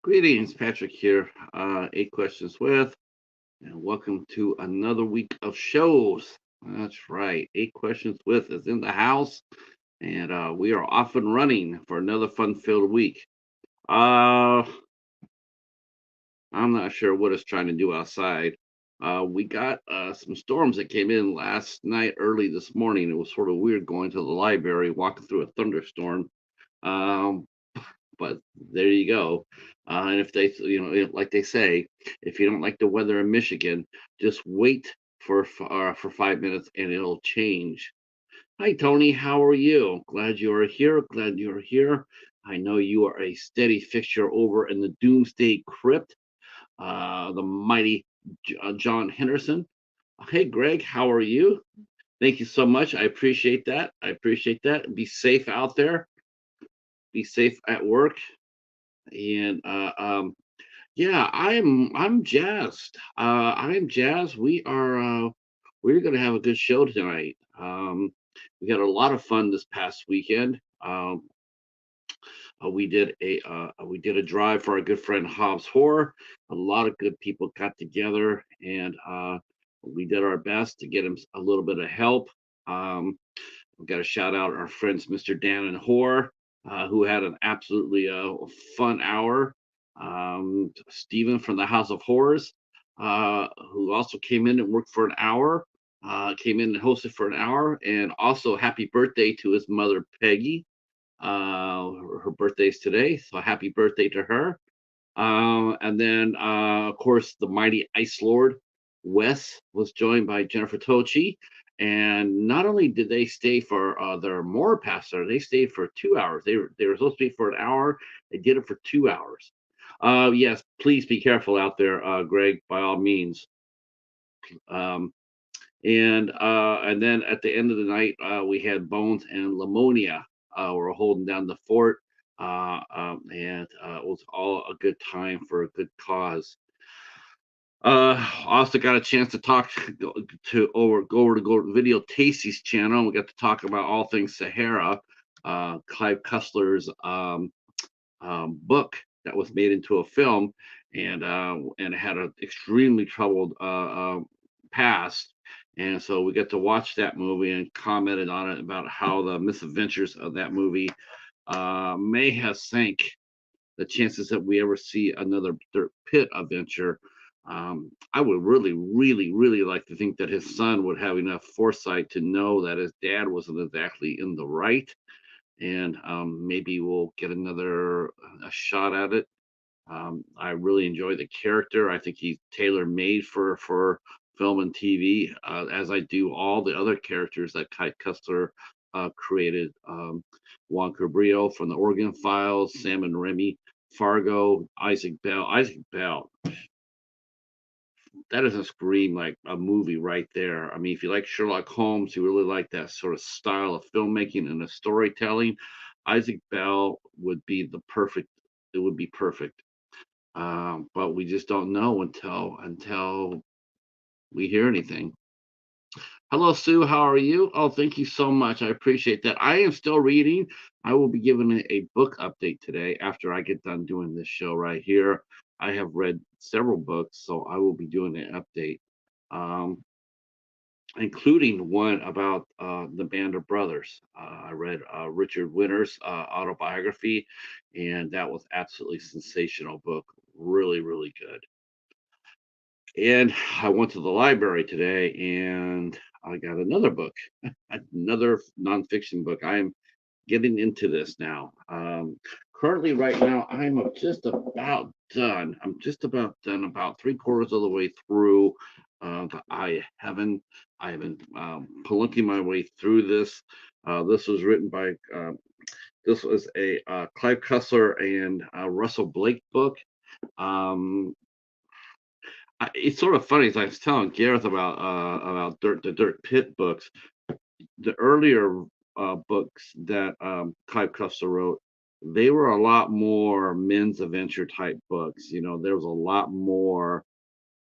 Greetings, Patrick here. 8 questions with, and welcome to another week of shows. That's right, 8 questions with is in the house, and we are off and running for another fun-filled week. Uh, I'm not sure what it's trying to do outside. We got some storms that came in last night, early this morning. It was sort of weird going to the library, walking through a thunderstorm. Um, but there you go. And if they, like they say, if you don't like the weather in Michigan, just wait for 5 minutes and it'll change. Hi, Tony. How are you? Glad you are here. Glad you're here. I know you are a steady fixture over in the Doomsday Crypt. The mighty John Henderson. Hey, Greg. How are you? Thank you so much. I appreciate that. I appreciate that. Be safe out there. Be safe at work. And yeah, I'm jazzed. I'm jazzed. We're gonna have a good show tonight. We had a lot of fun this past weekend. We did a drive for our good friend Hobbs Horror. A lot of good people got together, and we did our best to get him a little bit of help. Um, we got to shout out our friends, Mr. Dan and Horror, who had an absolutely fun hour. Stephen from the House of Horrors, who also came in and worked for an hour, came in and hosted for an hour, and also happy birthday to his mother, Peggy. Her birthday's today, so happy birthday to her. And then, of course, the mighty Ice Lord Wes was joined by Jennifer Tochi. And not only did they stay for their more pastor, they stayed for 2 hours. They were supposed to be for an hour. They did it for 2 hours. Yes, please be careful out there, Greg. By all means. Um, and then at the end of the night, we had Bones and Lamonia. Were holding down the fort, and it was all a good time for a good cause. Also got a chance to talk go over to Video Tasty's channel. We got to talk about all things Sahara, Clive Cussler's book that was made into a film, and it had an extremely troubled past. And so we get to watch that movie and commented on it about how the misadventures of that movie may have sank the chances that we ever see another Dirt Pit adventure. I would really, really, really like to think that his son would have enough foresight to know that his dad wasn't exactly in the right, and maybe we'll get another a shot at it. I really enjoy the character. I think he's tailor made for film and TV, as I do all the other characters that Kai Kessler created. Juan Cabrillo from the Oregon Files, Sam and Remy, Fargo, Isaac Bell. Isaac Bell, that doesn't scream like a movie right there. I mean, if you like Sherlock Holmes, you really like that sort of style of filmmaking and the storytelling. Isaac Bell would be the perfect. It would be perfect. But we just don't know until we hear anything. Hello, Sue. How are you? Oh, thank you so much. I appreciate that. I am still reading. I will be giving a book update today after I get done doing this show right here. I have read several books, so I will be doing an update, um, including one about the Band of Brothers. I read Richard Winter's autobiography, and that was absolutely sensational book. Really, really good. And I went to the library today and I got another book, another nonfiction book. I'm getting into this now. Currently, right now, I'm just about done. I'm just about done, about three-quarters of the way through. I have been plunking my way through this. This was written by, this was a Clive Cussler and Russell Blake book. Um, it's sort of funny. As I was telling Gareth about the Dirt Pit books, the earlier books that Clive Cussler wrote, they were a lot more men's adventure type books. You know, there was a lot more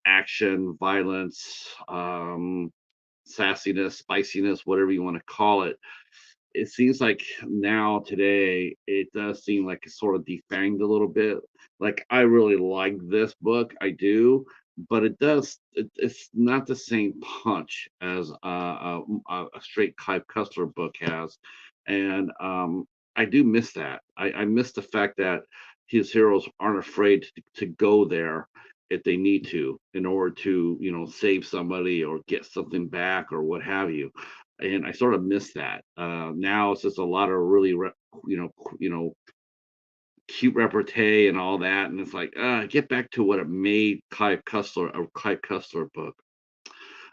action, violence, sassiness, spiciness, whatever you want to call it. it seems like now today it does seem like it's sort of defanged a little bit. Like I really like this book, I do, but it's not the same punch as a straight Clive Cussler book has, and I do miss that. I miss the fact that his heroes aren't afraid to go there if they need to in order to save somebody or get something back or what have you, and I sort of miss that. Now it's just a lot of really, cute repartee and all that, and it's like, get back to what it made a Clive Cussler book.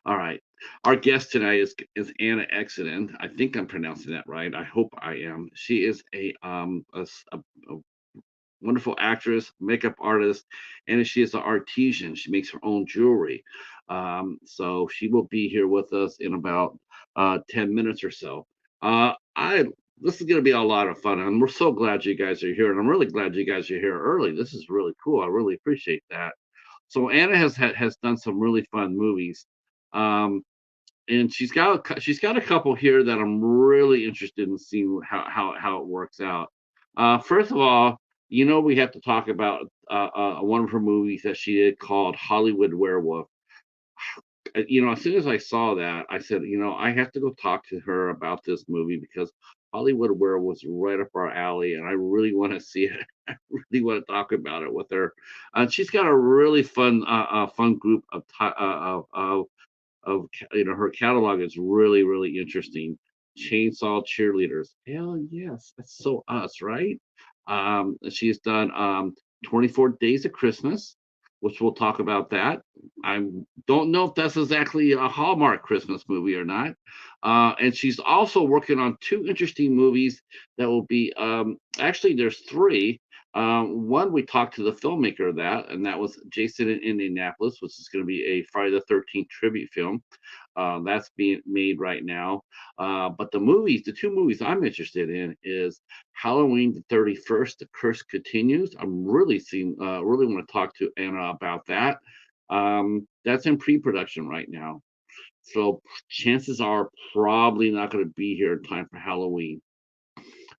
All right, our guest tonight is Ana Xaden. I think I'm pronouncing that right. I hope I am. She is a wonderful actress, makeup artist, and she is an artisan. She makes her own jewelry. So she will be here with us in about 10 minutes or so. I This is going to be a lot of fun, and we're so glad you guys are here. And I'm really glad you guys are here early. This is really cool. I really appreciate that. So Anna has done some really fun movies. Um, and she's got a couple here that I'm really interested in seeing how it works out. First of all, we have to talk about one of her movies that she did called Hollywood Werewolf. As soon as I saw that, I said, I have to go talk to her about this movie because Hollywood Werewolf was right up our alley, and I really want to see it. I really want to talk about it with her. She's got a really fun group of her catalog is really interesting. Chainsaw Cheerleaders, hell yes, that's so us, right? She's done 24 Days of Christmas, which we'll talk about that. I don't know if that's exactly a Hallmark Christmas movie or not. And she's also working on two interesting movies that will be, actually there's three. One, we talked to the filmmaker of that, and that was Jason in Indianapolis, which is going to be a Friday the 13th tribute film. That's being made right now. But the two movies I'm interested in is Halloween the 31st, The Curse Continues. Really want to talk to Anna about that. That's in pre-production right now. So chances are probably not going to be here in time for Halloween.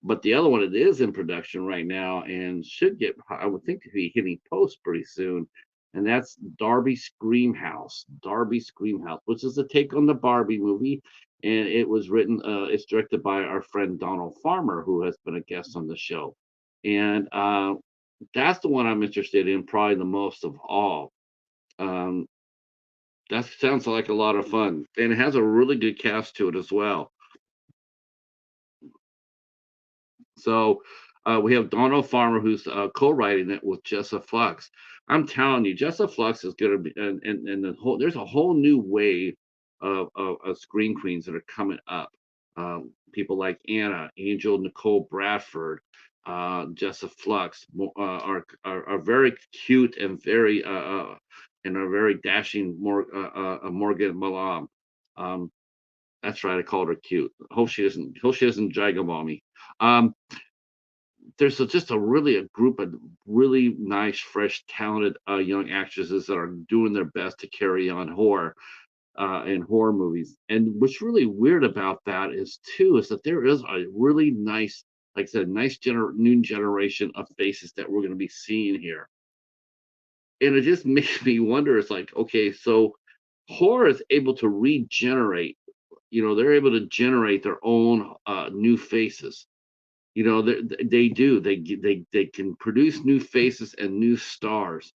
But the other one, it is in production right now and should get, I would think, to be hitting post pretty soon. And that's Darby Screamhouse. Darby Screamhouse, which is a take on the Barbie movie. And it's directed by our friend Donald Farmer, who has been a guest on the show. And that's the one I'm interested in probably the most of all. Um, that sounds like a lot of fun. And it has a really good cast to it as well. So we have Donald Farmer who's co-writing it with Jessa Flux. I'm telling you, Jessa Flux is going to be, and there's a whole new wave of screen queens that are coming up. People like Anna, Angel, Nicole Bradford, Jessa Flux are very cute and are very dashing. Morgan Malam. Um, that's right, I called her cute. Hope she doesn't drag them on me. Um, there's just a group of really nice, fresh, talented young actresses that are doing their best to carry on horror in horror movies. And what's really weird about that is that there is a really nice, like I said, new generation of faces that we're going to be seeing here. And it just makes me wonder. It's like, okay, so horror is able to regenerate. They're able to generate their own new faces. They do. They can produce new faces and new stars.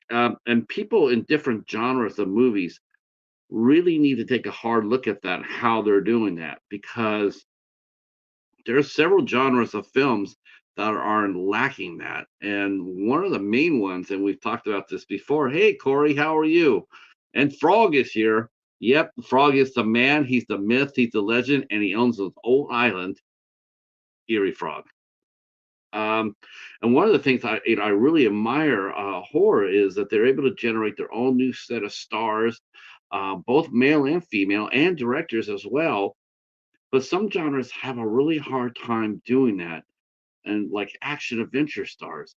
And people in different genres of movies really need to take a hard look at that, how they're doing that, because there are several genres of films that are lacking that. And one of the main ones, and we've talked about this before. Hey, Corey, how are you? And Frog is here. Yep, Frog is the man. He's the myth. He's the legend, and he owns an old island, Erie Frog. Um, and one of the things I really admire horror is that they're able to generate their own new set of stars, both male and female, and directors as well. But some genres have a really hard time doing that, and like action adventure stars,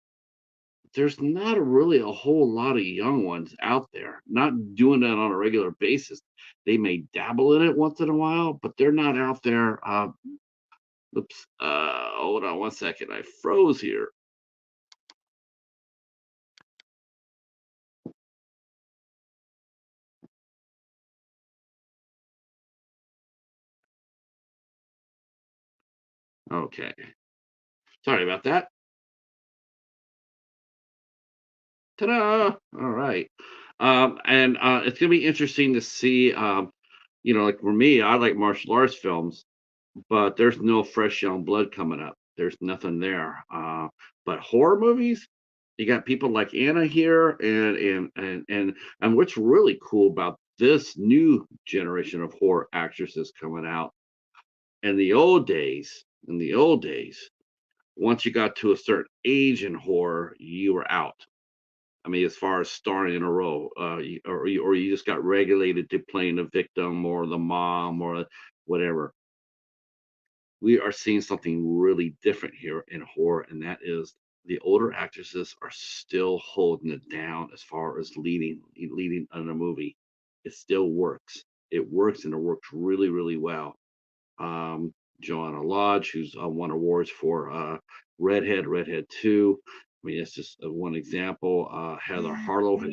there's not really a whole lot of young ones out there not doing that on a regular basis. They may dabble in it once in a while, but they're not out there. Oops. Hold on one second. I froze here. Okay. Sorry about that. Ta-da! All right. And it's gonna be interesting to see. Like for me, I like martial arts films, but there's no fresh young blood coming up. There's nothing there. But horror movies, you got people like Anna here, and what's really cool about this new generation of horror actresses coming out. In the old days, once you got to a certain age in horror, you were out. I mean, as far as starring in a role, or you just got regulated to playing the victim or the mom or whatever. We are seeing something really different here in horror, and that is the older actresses are still holding it down as far as leading in a movie. It still works. It works, and it works really, really well. Um, Joanna Lodge, who's won awards for Redhead 2. I mean, it's just one example. Heather Harlow has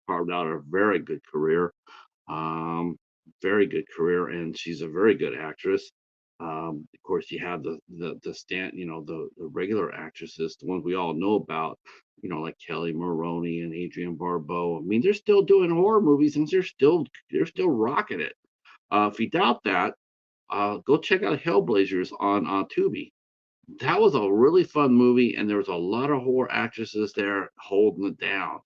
carved out a um, very good career, and she's a very good actress. Of course, you have the stand, the regular actresses, the ones we all know about, like Kelly Maroney and Adrienne Barbeau. I mean, they're still doing horror movies, and they're still rocking it. If you doubt that, go check out Hellblazers on Tubi. That was a really fun movie, and there was a lot of horror actresses there holding it down,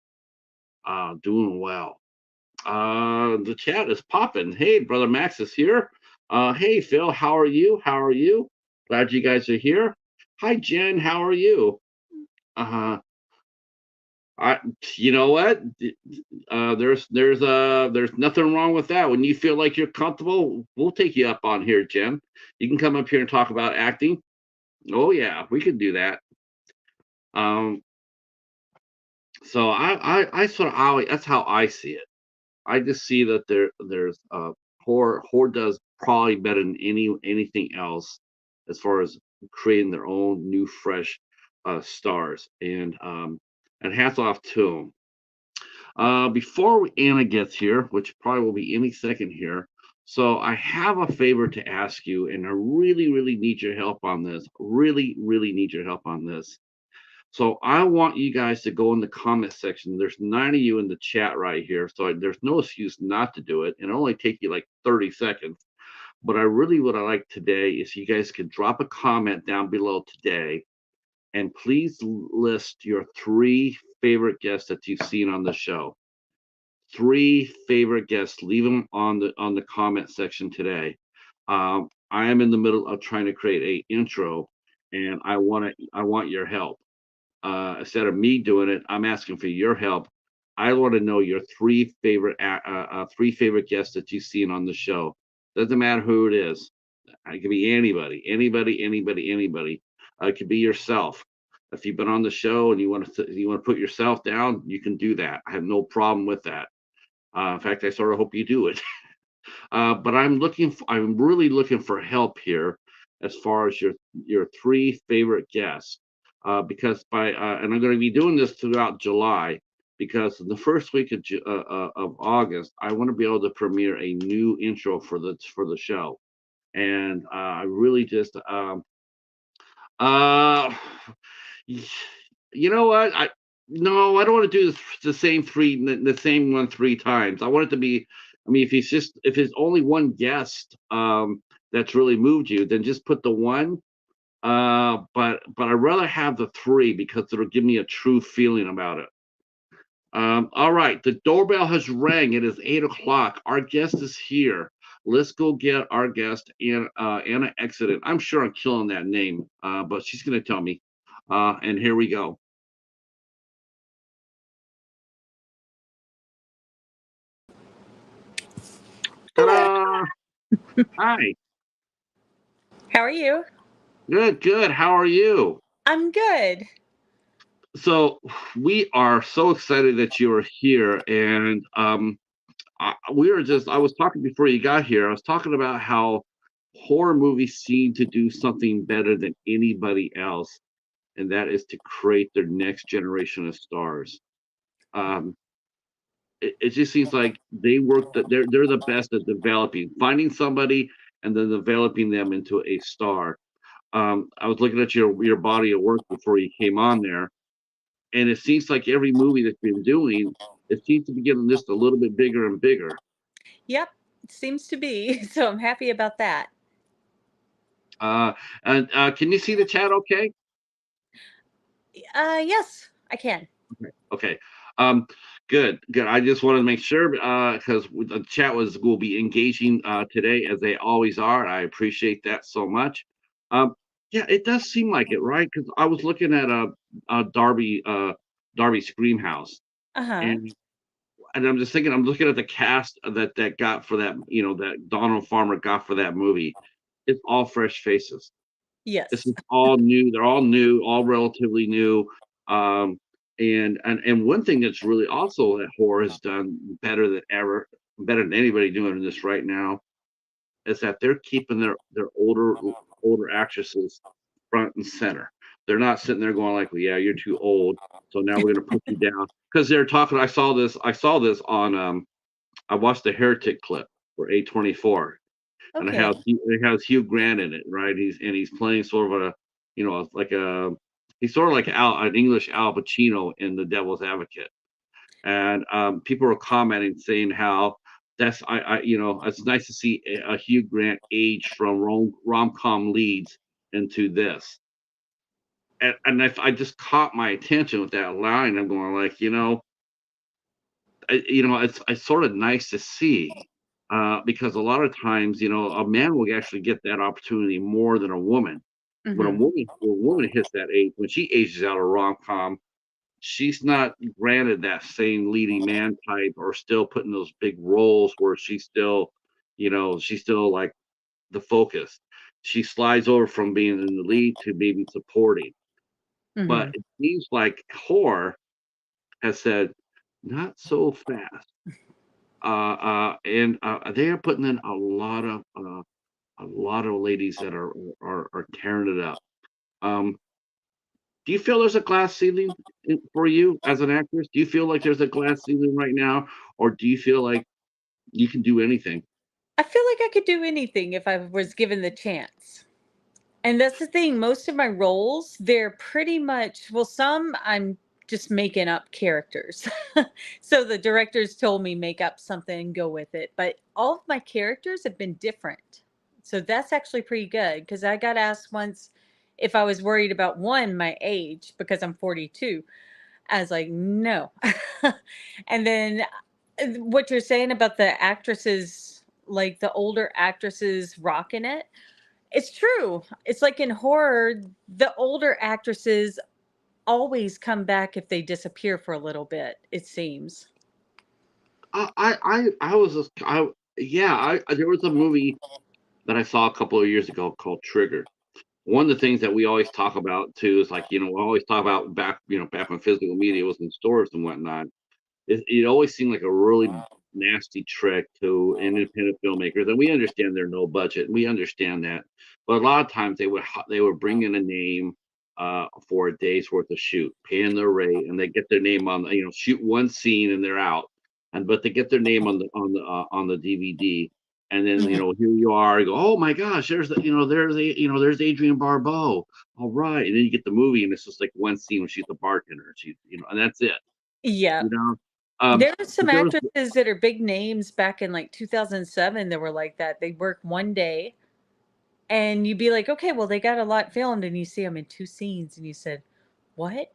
doing well. The chat is popping. Hey, brother Max is here. Hey, Phil, how are you? How are you? Glad you guys are here. Hi, Jen, how are you? Uh, I, you know what? There's nothing wrong with that. When you feel like you're comfortable, we'll take you up on here, Jen. You can come up here and talk about acting. Oh yeah, we could do that. Um, so I sort of that's how I see it. I just see that there's horror does probably better than anything else as far as creating their own new fresh stars, and hats off to them. Before Anna gets here, which probably will be any second here, so I have a favor to ask you, and I really, really need your help on this. Really, really need your help on this. So I want you guys to go in the comment section. There's 9 of you in the chat right here, so there's no excuse not to do it. And it'll only take you like 30 seconds. But what I like today is you guys can drop a comment down below today, and please list your 3 favorite guests that you've seen on the show. 3 favorite guests. Leave them on the comment section today. I am in the middle of trying to create a intro, and I want your help. Instead of me doing it, I'm asking for your help. I want to know your 3 favorite guests that you've seen on the show. Doesn't matter who it is. It could be anybody. It could be yourself. If you've been on the show and you want to put yourself down, you can do that. I have no problem with that. In fact, I sort of hope you do it. But I'm really looking for help here as far as your 3 favorite guests, because and I'm going to be doing this throughout July, because in the first week of August, I want to be able to premiere a new intro for the show, and I really just uh, you know what? No, I don't want to do the same one 3 times. I want it to be. I mean, if it's only one guest that's really moved you, then just put the one. But I'd rather have the 3 because it'll give me a true feeling about it. All right, the doorbell has rang. It is 8 o'clock. Our guest is here. Let's go get our guest, Ana Xaden. I'm sure I'm killing that name, but she's going to tell me. And here we go. Ta-da! Hi. How are you? Good, good. How are you? I'm good. So we are so excited that you are here, and I was talking before you got here. I was talking about how horror movies seem to do something better than anybody else, and that is to create their next generation of stars. Um, it just seems like they're the best at developing, finding somebody and then developing them into a star. I was looking at your body of work before you came on there, and it seems like every movie that's been doing, it seems to be getting just a little bit bigger and bigger. Yep, it seems to be. So I'm happy about that. Uh, and can you see the chat? Okay. Yes, I can. Okay. Okay. Um, good. Good. I just wanted to make sure because the chat will be engaging today as they always are. I appreciate that so much. Um, yeah, it does seem like it, right? Because I was looking at a Darby Scream House, Uh-huh. and I'm just thinking, I'm looking at the cast that got for that, that Donald Farmer got for that movie. It's all fresh faces. This Yes. is all new. They're all new, all relatively new. Um, and one thing that's really also that horror has done better than ever, better than anybody doing this right now, is that they're keeping their older actresses front and center. They're not sitting there going like, "Well, yeah, you're too old, so now we're gonna put you down." Because they're talking. I saw this on. I watched the Heretic clip for A24, and Okay. it has Hugh Grant in it, right? He's playing sort of a, like a he's sort of like an English Al Pacino in The Devil's Advocate, and people are commenting saying how it's nice to see a Hugh Grant age from rom-com leads into this, and I just caught my attention with that line. I'm going like, it's sort of nice to see, because a lot of times, a man will actually get that opportunity more than a woman. Hmm. When a woman hits that age, when she ages out of rom-com, she's not granted that same leading man type or still putting those big roles where she's still like the focus. She slides over from being in the lead to maybe supporting. But Hmm. it seems like horror has said, not so fast. And they are putting in a lot of ladies that are tearing it up. Um, do you feel there's a glass ceiling for you as an actress? Do you feel like there's a glass ceiling right now, or do you feel like you can do anything? I feel like I could do anything if I was given the chance. And that's the thing, most of my roles, they're pretty much, well, some I'm just making up characters. So the directors told me make up something and go with it. But all of my characters have been different. So that's actually pretty good because I got asked once if I was worried about one, my age, because I'm 42. I was like, no. And then what you're saying about the actresses, like the older actresses rocking it, it's true. It's like in horror, the older actresses always come back if they disappear for a little bit, it seems. I was just, I yeah, there was a movie that I saw a couple of years ago called Trigger. One of the things that we always talk about too is like, we always talk about back when physical media was in stores and whatnot. It always seemed like a really nasty trick to independent filmmakers, and we understand they're no budget. We understand that, but a lot of times they would bring in a name for a day's worth of shoot, paying their rate, and they get their name on shoot one scene and they're out, and but they get their name on the DVD, and then Mhm. here you are, you go, oh my gosh, there's Adrienne Barbeau, all right, and then you get the movie and it's just like one scene when she's a bartender, and that's it, Yeah. you know. Um, There are some but there was actresses that are big names back in like 2007 that were like that. They work one day and you'd be like, okay, well, they got a lot filmed, and you see them in two scenes, and you said, what?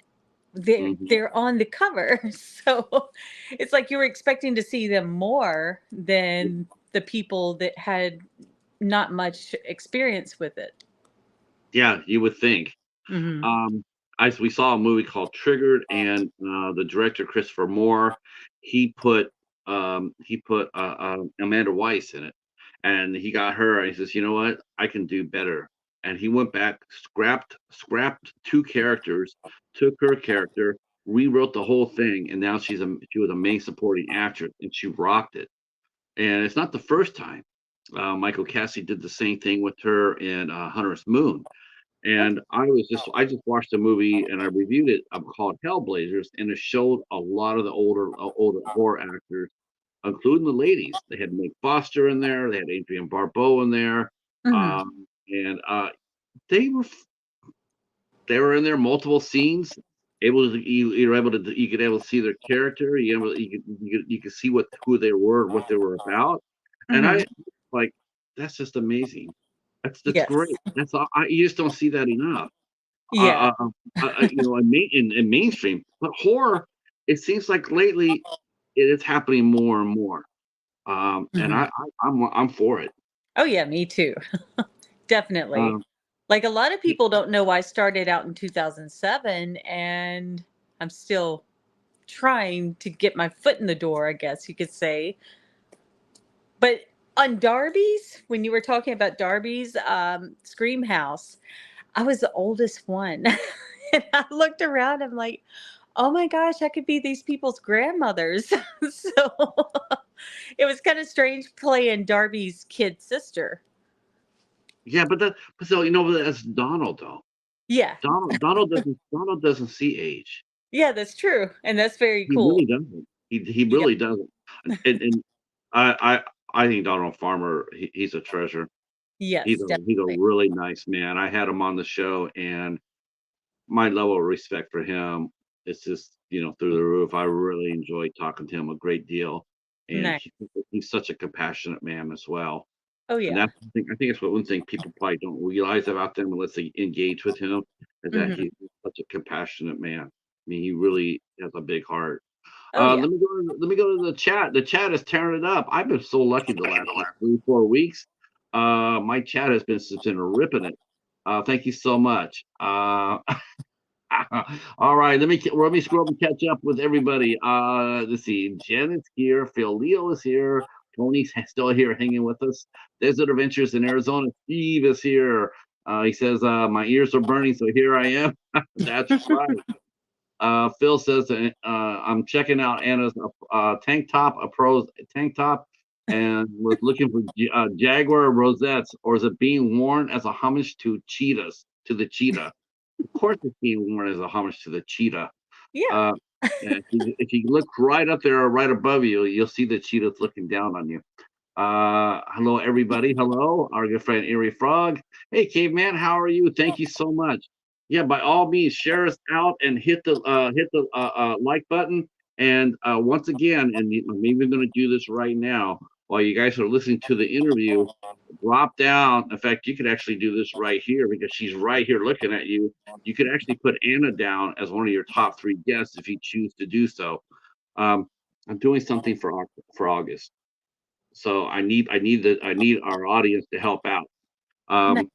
They're mhm. they're on the cover. So it's like you were expecting to see them more than the people that had not much experience with it. Yeah, you would think. Mhm. Um, we saw a movie called Triggered, and the director Christopher Moore, he put Amanda Weiss in it, and he got her, and he says, "You know what? I can do better." And he went back, scrapped two characters, took her character, rewrote the whole thing, and now she was a main supporting actress, and she rocked it. And it's not the first time. Michael Cassie did the same thing with her in Hunter's Moon. And I just watched a movie and I reviewed it called Hellblazers, and it showed a lot of the older horror actors, including the ladies. They had Meg Foster in there, they had Adrienne Barbeau in there, Hmm. and they were they were in there multiple scenes. Able to you were able to you could able to see their character. You could see what who they were, what they were about, and Hmm. like that's just amazing. That's Yes. great. That's all. You just don't see that enough. Yeah. In mainstream, but horror, it seems like lately it is happening more and more. And Hmm. I'm for it. Oh yeah, me too. Definitely. Um, Like a lot of people don't know I started out in 2007 and I'm still trying to get my foot in the door, I guess you could say. But on Darby's, when you were talking about Darby's Scream House, I was the oldest one. And I looked around, I'm like, oh my gosh, I could be these people's grandmothers. So it was kind of strange playing Darby's kid sister. yeah, but so that's Donald though. Yeah. Donald doesn't see age. Yeah, that's true. And that's very He cool. really doesn't. He Yeah. really doesn't. And I I think Donald Farmer, he's a treasure. Yes, He's a definitely. really nice man. I had him on the show, and my level of respect for him is just, through the roof. I really enjoyed talking to him a great deal, and Nice. he's such a compassionate man as well. Oh And yeah. that's I think it's one thing people probably don't realize about them unless they engage with him, is that Hmm. he's such a compassionate man. I mean, he really has a big heart. Oh yeah. Let me go to the chat. The chat is tearing it up. I've been so lucky the last 3 4 weeks. My chat has been ripping it. Thank you so much. All right, let me scroll and catch up with everybody. Let's see. Jen is here. Phil Leo is here. Tony's still here hanging with us. Desert Adventures in Arizona. Steve is here. He says, my ears are burning, so here I am. That's right. Phil says, I'm checking out Anna's tank top, a pro's tank top, and was looking for Jaguar rosettes, or is it being worn as a homage to to the cheetah? Of course, it's being worn as a homage to the cheetah. Yeah. Uh, and if you look right up there or right above you, you'll see the cheetah's looking down on you. Hello, everybody. Hello, our good friend Erie Frog. Hey, caveman, how are you? Thank you so much. Yeah, by all means, share us out and hit the like button. And once again, and I'm even going to do this right now while you guys are listening to the interview. Drop down. In fact, you could actually do this right here because she's right here looking at you. You could actually put Anna down as one of your top 3 guests if you choose to do so. Um, I'm doing something for August, so I need our audience to help out. Nice.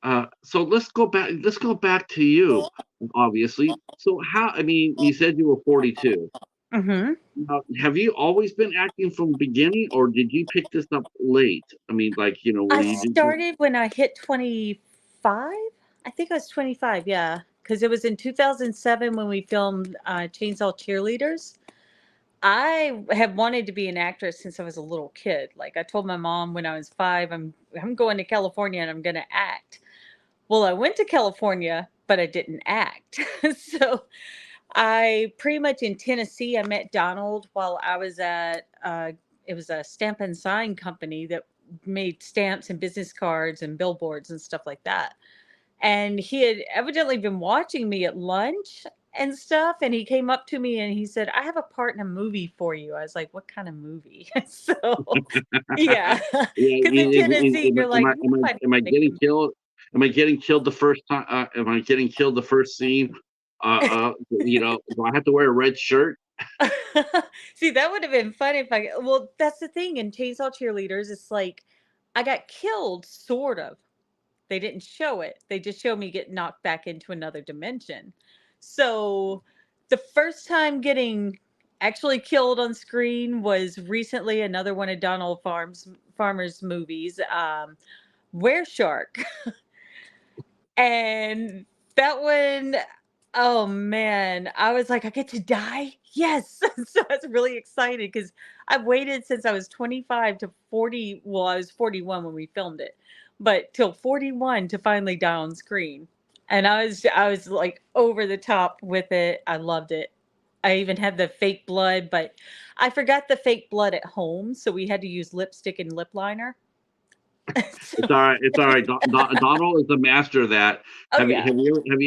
Um, so let's go back to you, obviously. So I mean, you said you were 42. Hmm. Have you always been acting from the beginning, or did you pick this up late? I mean, like, I were you just, started when I hit 25. I think I was 25, yeah. Because it was in 2007 when we filmed Chainsaw Cheerleaders. I have wanted to be an actress since I was a little kid. Like I told my mom when I was 5, I'm going to California and I'm going to act. Well, I went to California, but I didn't act. So I pretty much in Tennessee, I met Donald while I was at it was a stamp and sign company that made stamps and business cards and billboards and stuff like that. And he had evidently been watching me at lunch and stuff. And he came up to me and he said, I have a part in a movie for you. I was like, what kind of movie? So, yeah. yeah, Because in Tennessee, you're like, nobody's am I going to getting come. killed? Am I getting killed the first time? Am I getting killed the first scene? Do I have to wear a red shirt? See, that would have been fun if I. Well, that's the thing in Chainsaw Cheerleaders. It's like I got killed, sort of. They didn't show it. They just showed me get knocked back into another dimension. So, the first time getting actually killed on screen was recently another one of Donald Farmer's movies, Were Shark, and that one. Oh man, I was like, I get to die? Yes. So I was really excited because I've waited since I was 25 to 40. Well, I was 41 when we filmed it, but till 41 to finally die on screen. And I was like over the top with it. I loved it. I even had the fake blood, but I forgot the fake blood at home, so we had to use lipstick and lip liner. It's So, all right. It's all right. Donald is the master of that. oh yeah. Have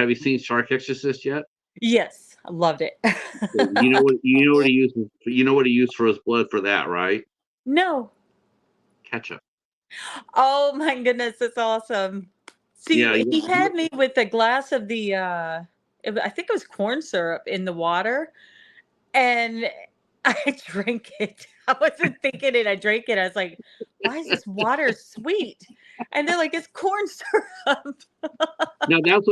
you seen Shark Exorcist yet? Yes, I loved it. Okay, you know what he used for his blood for that, right? No. Ketchup. Oh my goodness, that's awesome. Yeah, See, he had me with a glass of the I think it was corn syrup in the water, and I drank it. I wasn't thinking it. I drank it. I was like, "Why is this water sweet?" And they're like, "It's corn syrup." now that's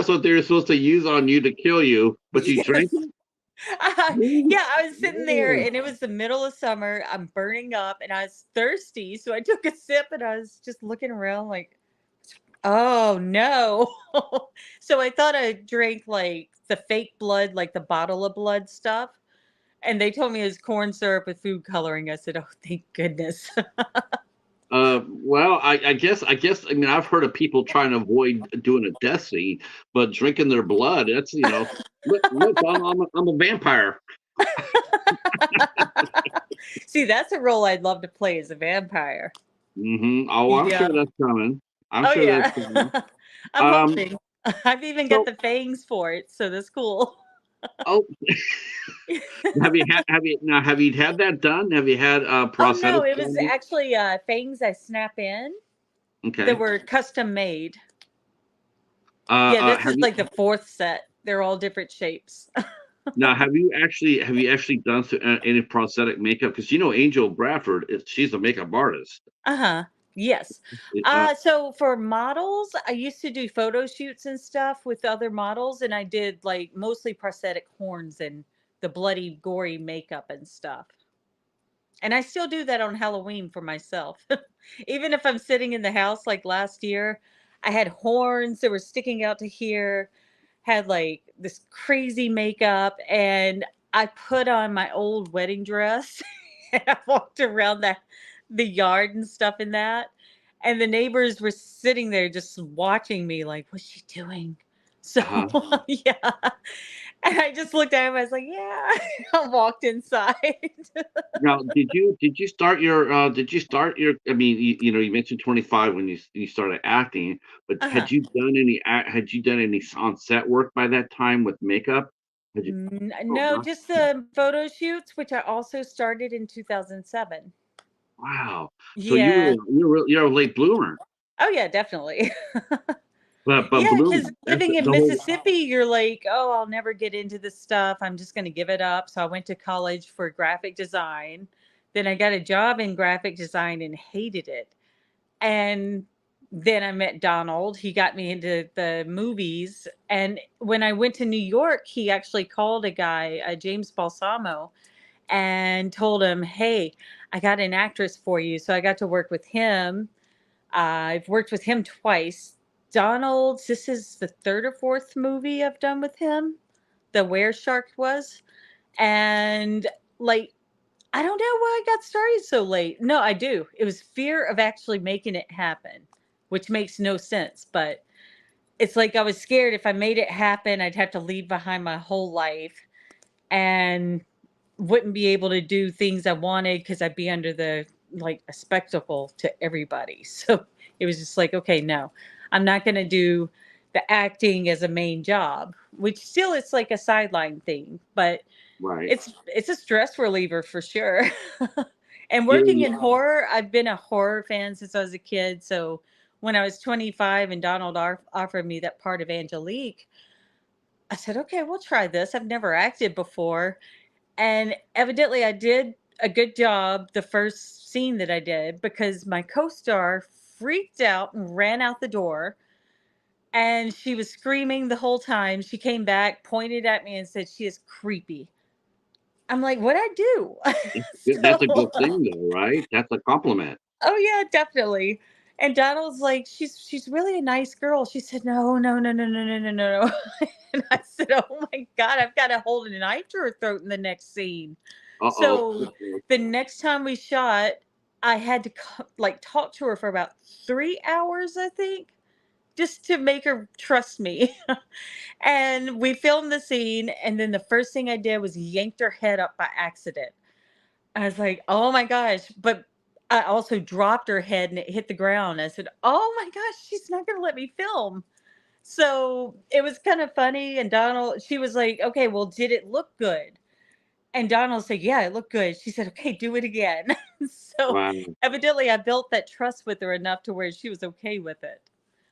what they're supposed to use on you to kill you, but you drank Yes. it. Ooh, Yeah, I was sitting there yeah. and it was the middle of summer. I'm burning up and I was thirsty. So I took a sip and I was just looking around like, oh no. So I thought I drank like the fake blood, like the bottle of blood stuff. And they told me it was corn syrup with food coloring. I said, oh, thank goodness. Well, I mean, I've heard of people trying to avoid doing a death scene, but drinking their blood, that's, look, I'm a vampire. See, that's a role I'd love to play as a vampire. Oh, I'm sure Yeah. that's coming. I'm Oh, sure that's yeah. coming. I'm Um, hoping. I've even got so, the fangs for it. So that's cool. oh, have you had that done? Have you had Oh, no, prosthetics it was done? actually, fangs I snap in that Okay. were custom made. Yeah, this Have is you like the 4th set. They're all different shapes. now have you actually done any prosthetic makeup? Because Angel Bradford, she's a makeup artist. Uh-huh. Yes. So for models, I used to do photo shoots and stuff with other models, and I did, like, mostly prosthetic horns and the bloody, gory makeup and stuff. And I still do that on Halloween for myself. Even if I'm sitting in the house like last year, I had horns that were sticking out to here, had like this crazy makeup, and I put on my old wedding dress and I walked around the yard and stuff in that. And the neighbors were sitting there just watching me like, what's she doing? So Uh-huh. yeah. And I just looked at him, I was like, yeah. I walked inside. Now, I mean, you mentioned 25 when you started acting, but Uh-huh. had you done any on set work by that time with makeup? Had you Oh, No, wow. just the photo shoots, which I also started in 2007. Wow. So Yeah. you're a late bloomer. Oh, yeah, definitely. But Yeah, bloom because that's living in the whole Mississippi, you're like, "Oh, I'll never get into this stuff. I'm just gonna give it up." So I went to college for graphic design. Then I got a job in graphic design and hated it. And then I met Donald. He got me into the movies. And when I went to New York, he actually called a guy, James Balsamo, and told him, "Hey, I got an actress for you." So I got to work with him. I've worked with him twice. Donald's, this is the 3rd or 4th movie I've done with him. The Where Shark was. And like, I don't know why I got started so late. No, I do. It was fear of actually making it happen, which makes no sense. But it's like I was scared if I made it happen, I'd have to leave behind my whole life and wouldn't be able to do things I wanted because I'd be under the like a spectacle to everybody. So it was just like, okay, no, I'm not going to do the acting as a main job, which still it's like a sideline thing, but right. it's a stress reliever for sure. And working Yeah. in horror, I've been a horror fan since I was a kid. So when I was 25 and Donald offered me that part of Angelique, I said, okay, we'll try this. I've never acted before. And evidently, I did a good job the first scene that I did because my co star freaked out and ran out the door. And she was screaming the whole time. She came back, pointed at me, and said, she is creepy. I'm like, what I do? That's a So, good thing though, right? That's a compliment. oh, yeah, definitely. And Donald's like, she's really a nice girl. She said, no, no, no, no, no, no, no, no. And I said, oh my God, I've got to hold a knife to her throat in the next scene. Uh-oh. So the next time we shot, I had to like talk to her for about 3 hours, I think, just to make her trust me. And we filmed the scene, and then the first thing I did was yanked her head up by accident. I was like, "Oh my gosh," but I also dropped her head and it hit the ground. I said, "Oh my gosh, she's not gonna let me film." So, it was kind of funny, and Donald she was like, "Okay, well, did it look good?" And Donald said, "Yeah, it looked good." She said, "Okay, do it again." So, Wow. evidently, I built that trust with her enough to where she was okay with it.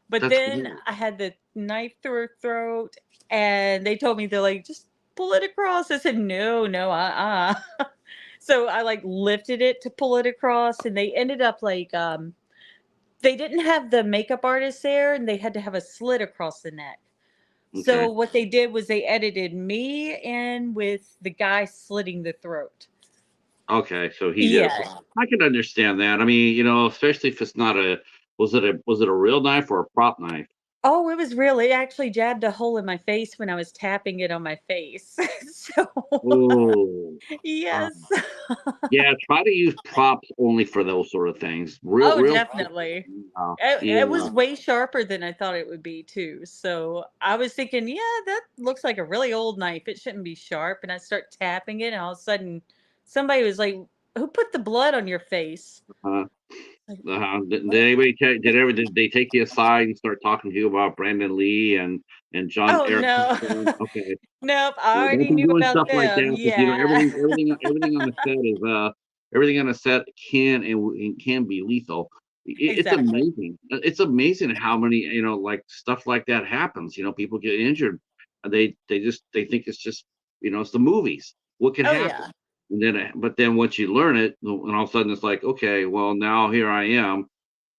But That's then great. I had the knife through her throat, and they told me, they're like, "Just pull it across." I said, "No, no, So I like lifted it to pull it across, and they ended up like they didn't have the makeup artist there, and they had to have a slit across the neck. So Okay. what they did was they edited me in with the guy slitting the throat. Okay, so he did it. Yeah. I can understand that. I mean, especially if it's not a was it a real knife or a prop knife? Oh, it was real. It actually jabbed a hole in my face when I was tapping it on my face. So Oh. yes. Um, yeah, try to use props only for those sort of things. Oh, Real definitely. yeah, It yeah. was way sharper than I thought it would be too. So I was thinking, yeah, that looks like a really old knife. It shouldn't be sharp. And I start tapping it, and all of a sudden, somebody was like, "Who put the blood on your face?" Uh, Like, did what? anybody did they take you aside and start talking to you about Brandon Lee and John Oh Eric? no, Okay. nope. I Yeah, don't already be knew doing about stuff like them. that because Yeah, everything on the set is everything on the set can be lethal. It's exactly. amazing. It's amazing how many like stuff like that happens. People get injured. They think it's just it's the movies. What could Oh happen? yeah. And then but then once you learn it, and all of a sudden it's like, okay, well now here I am.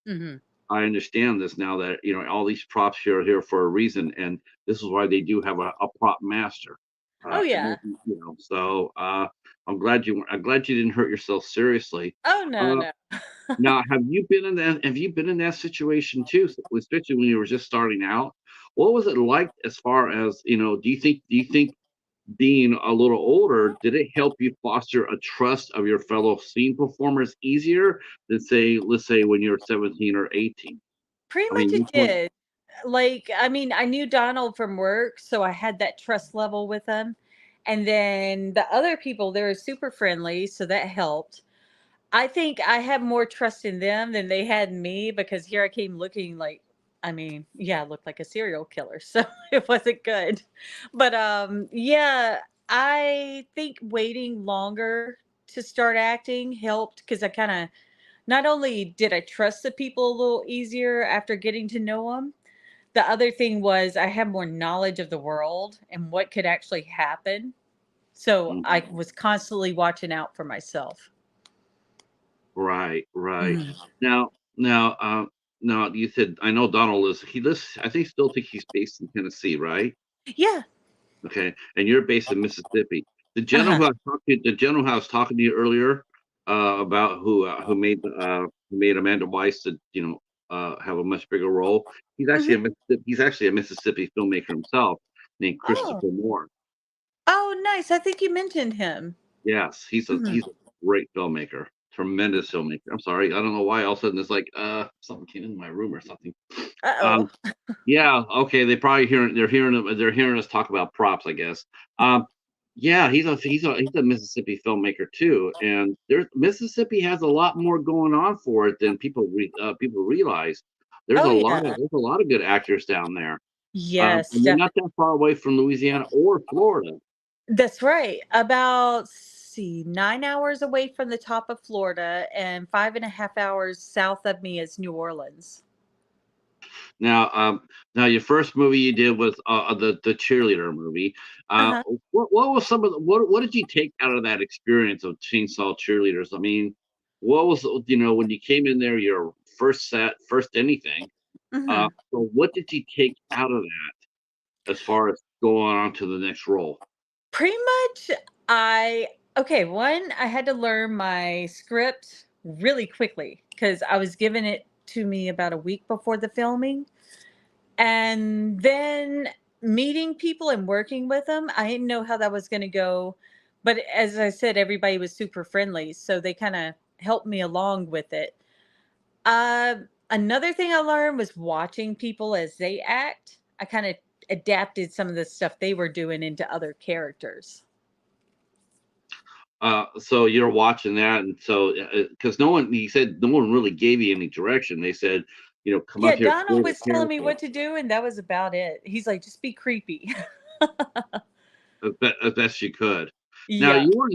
Hmm. I understand this now that all these props here are here for a reason, and this is why they do have a prop master. Oh And yeah. so I'm glad you didn't hurt yourself seriously. Oh no, Uh, no. Now, have you been in that situation too, especially when you were just starting out? What was it like as far as do you think being a little older, did it help you foster a trust of your fellow scene performers easier than say, let's say when you're 17 or 18? Pretty I much mean, it which one? did. Like, I mean, I knew Donald from work, so I had that trust level with him. And then the other people, they were super friendly, so that helped. I think I have more trust in them than they had in me, because here I came looking like, I mean, yeah, I looked like a serial killer, so it wasn't good. But yeah, I think waiting longer to start acting helped, because I kind of, not only did I trust the people a little easier after getting to know them, the other thing was I had more knowledge of the world and what could actually happen. So Mhm. I was constantly watching out for myself. Right, right. Mhm. Now, now, now, you said I know Donald he lives. I think still think he's based in Tennessee, right? Yeah. Okay, and you're based in Mississippi. The Uh-huh. gentleman who I talked to, the gentleman who I was talking to you earlier, about who made Amanda Weiss to have a much bigger role. Hmm. He's actually a Mississippi filmmaker himself, named Oh. Christopher Moore. Oh, nice. I think you mentioned him. Yes, he's a Mhm. he's a great filmmaker, tremendous filmmaker. I'm sorry, I don't know why all of a sudden it's like something came in my room or something. Uh-oh. Um, yeah, okay, they're hearing us talk about props, I guess. Um, yeah, he's a Mississippi filmmaker too, and Mississippi has a lot more going on for it than people realize. There's Oh a lot of yeah. there's a lot of good actors down there, Yes, and they're not definitely. that far away from Louisiana or Florida. That's right. About, see, 9 hours away from the top of Florida, and 5.5 hours south of me is New Orleans. Now, now your first movie you did was the cheerleader movie. Uh, Uh-huh. what was some of what did you take out of that experience of Chainsaw Cheerleaders? I mean, what was when you came in there, your first set, first anything? Hmm. So what did you take out of that as far as going on to the next role? Pretty much, I okay, one, I had to learn my script really quickly because I was given it to me about a week before the filming. And then meeting people and working with them, I didn't know how that was going to go. But as I said, everybody was super friendly. So they kind of helped me along with it. Uh, Another thing I learned was watching people as they act. I kind of adapted some of the stuff they were doing into other characters. So you're watching that, and so because no one, he said, no one really gave you any direction. They said, come Yeah, up here, Donald play the was telling me character what to do, and that was about it. He's like, just be creepy. as best you could. Now Yeah. you weren't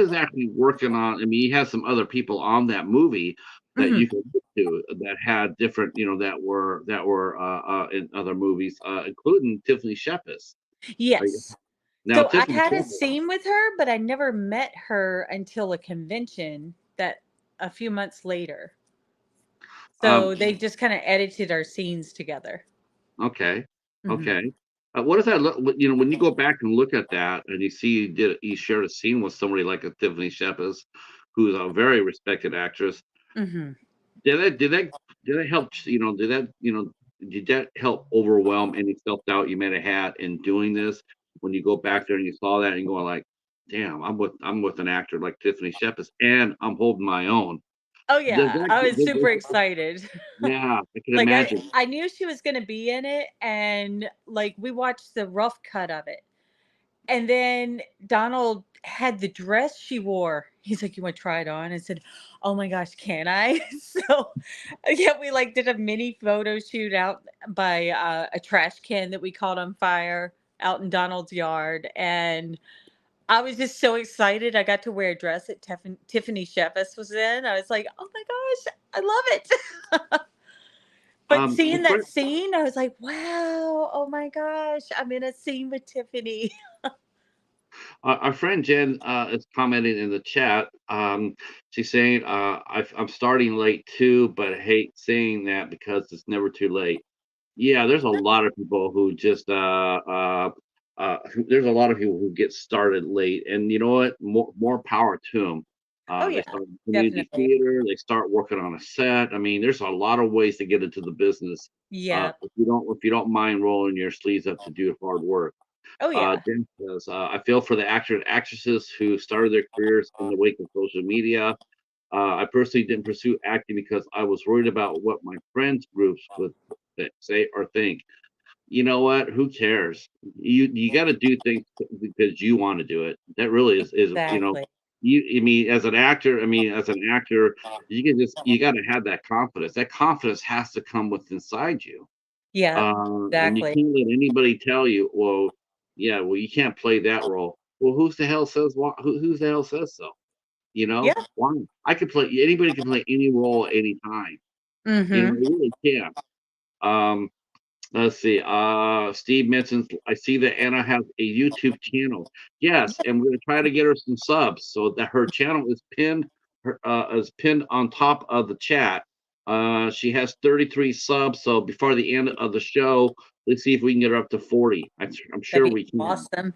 exactly working on. I mean, you had some other people on that movie that Hmm. you could look to that had different, that were in other movies, including Tiffany Shepis. Like, Yes. now So I Tiffany had a Shepis. scene with her, but I never met her until a convention that a few months later. Um, So they just kind of edited our scenes together. okay, Hmm. okay. What does that look? When you go back and look at that, and you see you shared a scene with somebody like a Tiffany Shepis, who's a very respected actress. Hmm. Did that did that did that help? Did that help overwhelm any self doubt you may have had in doing this? When you go back there and you saw that and going like, "Damn, I'm with an actor like Tiffany Shepis, and I'm holding my own." Oh Does yeah, that, I was super does- excited. yeah, I can Like I, imagine. I knew she was going to be in it, and like we watched the rough cut of it. And then Donald had the dress she wore. He's like, "You want to try it on?" I said, "Oh my gosh, can I?" So, yeah, we like did a mini photo shoot out by a trash can that we caught on fire out in Donald's yard, and I was just so excited. I got to wear a dress that Tiffany Shepis was in. I was like, "Oh my gosh, I love it!" But A seeing that friend, scene, I was like, "Wow, oh my gosh, I'm in a scene with Tiffany." our friend Jen is commenting in the chat. She's saying, I'm starting late too, but I hate saying that because it's never too late. Yeah, there's a lot of people who just there's a lot of people who get started late, and you know what? More power to them. Oh They yeah, start in community definitely. theater. They start working on a set. I mean, there's a lot of ways to get into the business. Yeah. If you don't mind rolling your sleeves up to do hard work. Oh, yeah. Jen says, I feel for the actors and actresses who started their careers in the wake of social media. I personally didn't pursue acting because I was worried about what my friends groups would say or think. You know what? Who cares? You got to do things because you want to do it. That really is Exactly. you. I mean, as an actor, you got to have that confidence. That confidence has to come with inside you, Yeah, and you exactly. can't let anybody tell you, well, yeah, well, you can't play that role. Well, who's the hell says so? Yeah. Why? Anybody can play any role at any time. Mhm. They really can. Um, let's see. Steve mentions, I see that Anna has a YouTube channel. Yes, and we're gonna try to get her some subs so that her channel is pinned on top of the chat. She has 33 subs, so before the end of the show, let's see if we can get her up to 40. I'm That'd sure be we can. awesome.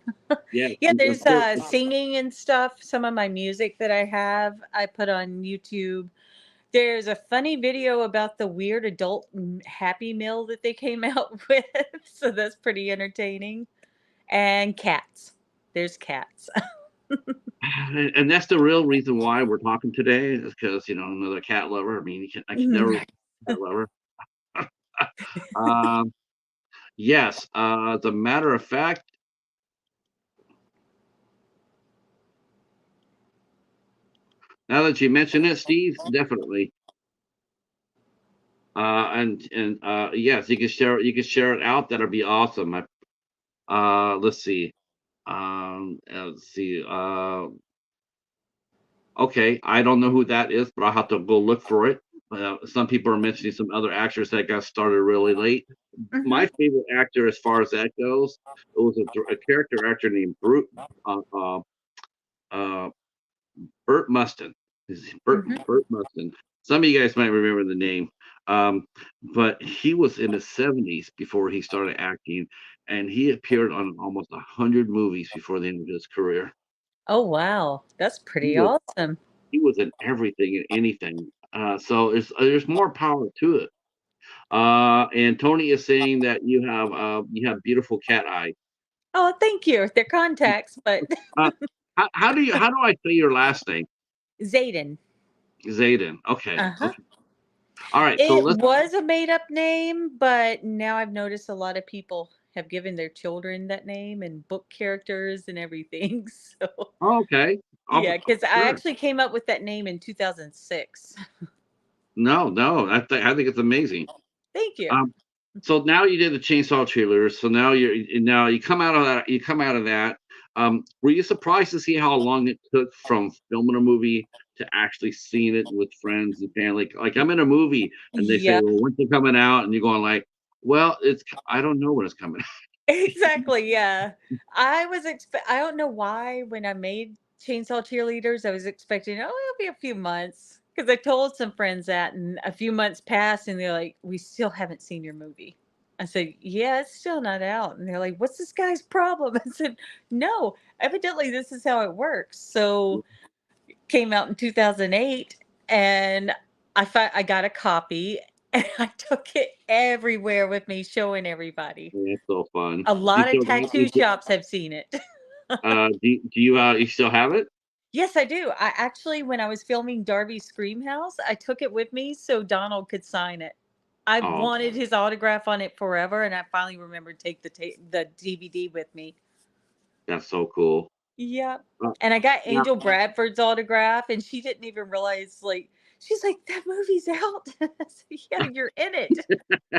Yeah, Yeah, of there's, course. singing and stuff. Some of my music that I have, I put on YouTube. There's a funny video about the weird adult Happy Meal that they came out with, so that's pretty entertaining. And cats. There's cats. And that's the real reason why we're talking today is because another cat lover. I mean, I can never Mhm. be a cat lover. Um, yes. As a matter of fact, now that you mention it, Steve, definitely. And yes, you can share it. You can share it out. That'll be awesome. Let's see. Let's see. Okay, I don't know who that is, but I'll have to go look for it. Some people are mentioning some other actors that got started really late. Mhm. My favorite actor, as far as that goes, it was a character actor named uh, uh, uh, Burt Mustin. Mhm. Burt Mustin. Some of you guys might remember the name, um, but he was in his 70s before he started acting, and he appeared on almost 100 movies before the end of his career. Oh, wow. That's He pretty was awesome. he was in everything and anything. So there's more power to it. And Tony is saying that you have beautiful cat eyes. Oh, thank you. They're contacts, but Uh, how do I say your last name? Zayden. Zayden. Okay. Uh-huh. Okay. All right. So It let's. was a made up name, but now I've noticed a lot of people have given their children that name and book characters and everything. So, Oh, okay. yeah, because I Sure. actually came up with that name in 2006. No, no. I think it's amazing. Thank you. Um, so now you did the chainsaw trailer. So now you come out of that. You come out of that. Were you surprised to see how long it took from filming a movie to actually seeing it with friends and family? Like I'm in a movie and they say, Yeah, "Well, when's it coming out?" And you're going like, "Well, I don't know when it's coming." exactly. Yeah. I don't know why when I made Chainsaw Cheerleaders, I was expecting, oh, it'll be a few months. Because I told some friends that, and a few months passed, and they're like, we still haven't seen your movie. I said, yeah, it's still not out. And they're like, what's this guy's problem? I said, no, evidently this is how it works. So came out in 2008, and I got a copy, and I took it everywhere with me, showing everybody. Yeah, it's so fun. A You lot of still got tattoo shops have seen it. you still have it? Yes, I do. I actually, when I was filming Darby's Scream House, I took it with me so Donald could sign it. I Oh, wanted his autograph on it forever, and I finally remembered to take the DVD with me. that's so cool. Yep. Uh, And I got now, Angel Bradford's autograph, and she didn't even realize, like, she's like, that movie's out. I said, yeah, you're in it.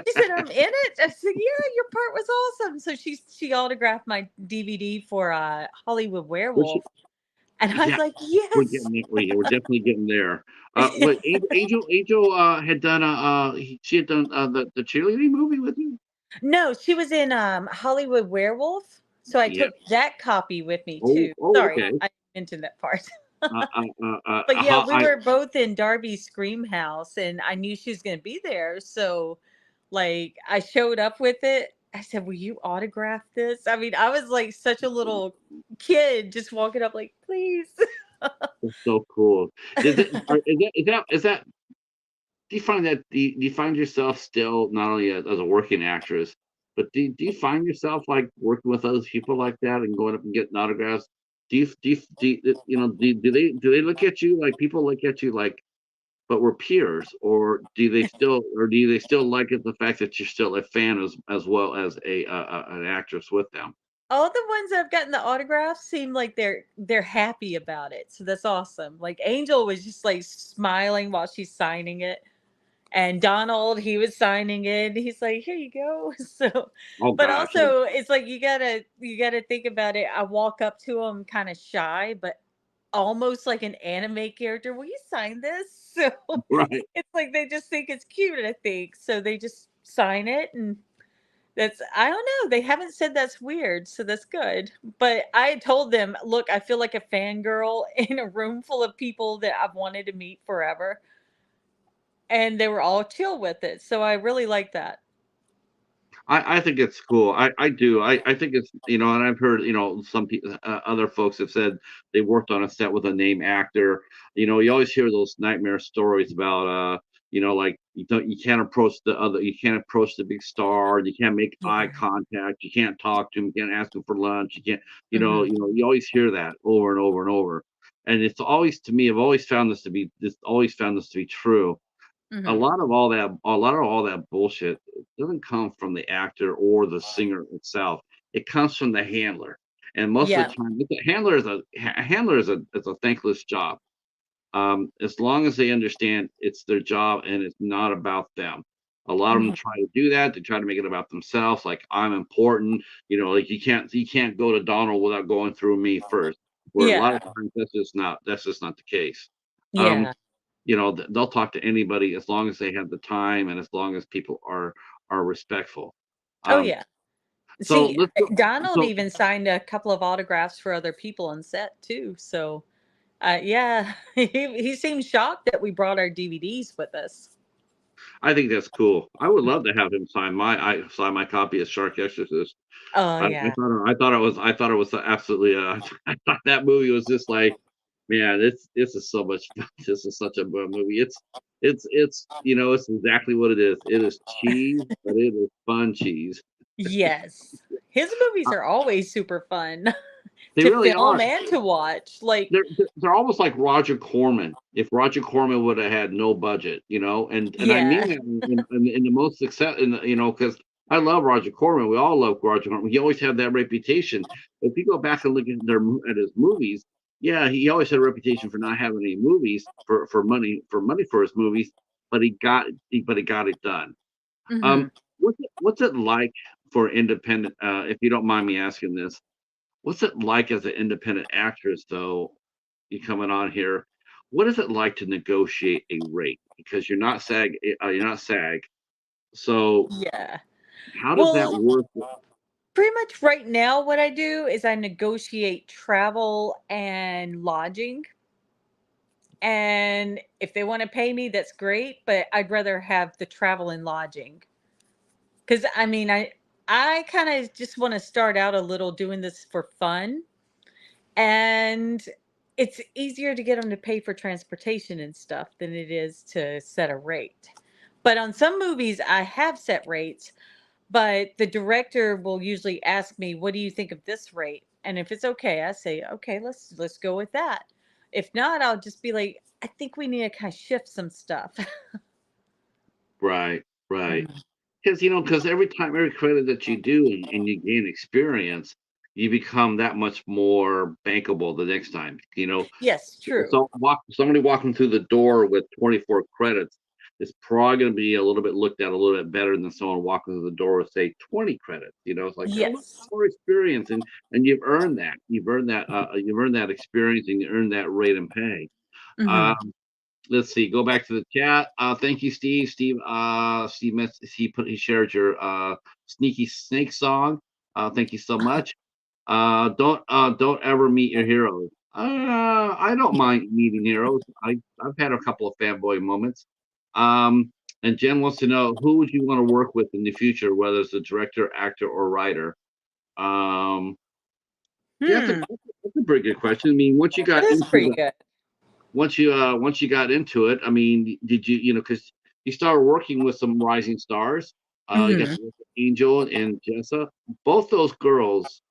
She said, I'm in it. I said, yeah, your part was awesome. So she autographed my DVD for Hollywood we should, Werewolf. And I was yeah, like, we're yes. getting there. We're definitely getting there. What Angel had done? She had done the cheerleading movie with you. No, she was in Hollywood Werewolf. So I Yeah. took that copy with me Oh, too. oh, Sorry, okay. I mentioned that part. Uh, uh, But yeah, how we I were both in Darby's Scream House, and I knew she was going to be there. So, like, I showed up with it. I said, will you autograph this? I mean, I was like such a little kid just walking up, like, please. That's so cool. Is it? Is that? Do you find yourself still not only as a working actress, but do you find yourself like working with other people like that and going up and getting autographs? Do they look at you like people look at you like, but we're peers, or do they still like it the fact that you're still a fan as well as an actress with them? All the ones that have gotten the autographs seem like they're happy about it. So that's awesome. Like Angel was just like smiling while she's signing it. And Donald, he was signing it. He's like, "Here you go." So, Oh but gosh, also it's like you gotta think about it. I walk up to him kind of shy, but almost like an anime character. Will you sign this? So right. it's like they just think it's cute, I think. So they just sign it, and that's, I don't know. They haven't said that's weird, so that's good. But I told them, look, I feel like a fangirl in a room full of people that I've wanted to meet forever, and they were all chill with it. So I really like that. I think it's cool. I do. I think it's and I've heard some people, other folks have said they worked on a set with a name actor. You always hear those nightmare stories about like you can't approach you can't approach the big star, you can't make eye Yeah. contact, you can't talk to him, you can't ask him for lunch, you can't Hmm. you always hear that over and over and over, and it's always to me I've always found this to be true. Hmm. A lot of all that bullshit doesn't come from the actor or the singer itself. It comes from the handler. And most of Yeah. the time, the handler is a handler is a thankless job. As long as they understand it's their job and it's not about them. A lot of them Hmm. try to do that. They try to make it about themselves. Like I'm important. Like you can't go to Donald without going through me first. Where a lot Yeah. of times that's just not the case. Um, Yeah. they'll talk to anybody as long as they have the time and as long as people are respectful. Oh Um, yeah. so See, let's go. Donald So even signed a couple of autographs for other people on set too. So, yeah, he seemed shocked that we brought our DVDs with us. I think that's cool. I would love to have him sign my copy of Shark Exorcist. Oh yeah. I thought it was absolutely. I thought that movie was just like, man, this is so much fun. This is such a good movie. It's it's exactly what it is. It is cheese, but it is fun cheese. Yes. His movies Uh, are always super fun they to really film are. and to watch. Like, They're almost like Roger Corman. If Roger Corman would have had no budget, and I mean yeah. that in the most success, because I love Roger Corman. We all love Roger Corman. He always had that reputation. If you go back and look at at his movies, yeah, he always had a reputation for not having any movies for money for his movies, but he got it done. Hmm. Um, what's it like for independent? If you don't mind me asking this, what's it like as an independent actress, though? You coming on here, what is it like to negotiate a rate? Because you're not SAG. So Yeah. how does that Well, work? pretty much right now, what I do is I negotiate travel and lodging. And if they want to pay me, that's great. But I'd rather have the travel and lodging. Because I mean, I kind of just want to start out a little doing this for fun. And it's easier to get them to pay for transportation and stuff than it is to set a rate. But on some movies, I have set rates, but the director will usually ask me, "What do you think of this rate?" And if it's okay, I say, "Okay, let's go with that." If not, I'll just be like, "I think we need to kind of shift some stuff." Right, right. Mhm. Because every credit that you do and you gain experience, you become that much more bankable the next time. Yes, true. So somebody walking through the door with 24 credits is probably going to be a little bit looked at a little bit better than someone walking through the door with say 20 credits. It's like a little Yes. more experience, and you've earned that. You've earned that experience, and you earned that rate and pay. Hmm. Um, let's see. Go back to the chat. Thank you, Steve. He shared your sneaky snake song. Thank you so much. Don't ever meet your heroes. I don't mind meeting heroes. I've had a couple of fanboy moments. Um, and Jen wants to know, who would you want to work with in the future, whether it's a director, actor, or writer. Um, yeah, Hmm. that's a pretty good question. I mean, That is pretty good. once you got into it, I mean, did because you started working with some rising stars. You got Hmm. to work with Angel and Jessa. Both those girls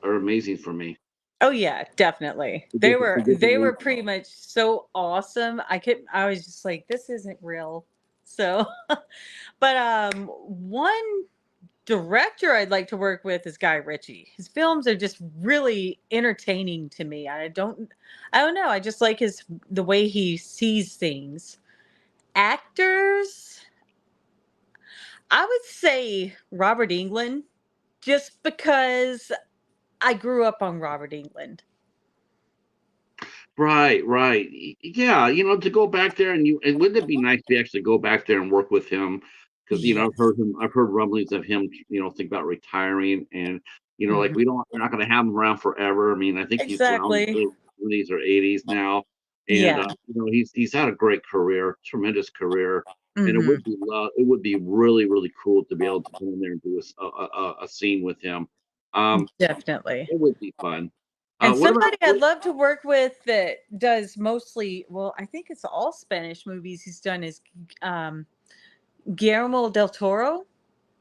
are amazing for me. Oh yeah, definitely. For They different for were different they were reasons. pretty much so awesome. I was just like, this isn't real. So, but one director I'd like to work with is Guy Ritchie. His films are just really entertaining to me. I don't know. I just like the way he sees things. Actors, I would say Robert England, just because I grew up on Robert England. Right, right. Yeah, to go back there and wouldn't it be nice to actually go back there and work with him? Because Yes. I've heard rumblings of him, think about retiring, and like Mhm. we're not going to have him around forever. I mean, I think he's around Exactly. late 70s or 80s now, and Yeah. he's had a great career, tremendous career, and Mhm. it would be really really cool to be able to go in there and do a scene with him. Definitely. It would be fun. And What about somebody I'd love to work with that does mostly, well, I think it's all Spanish movies he's done is um, Guillermo del Toro.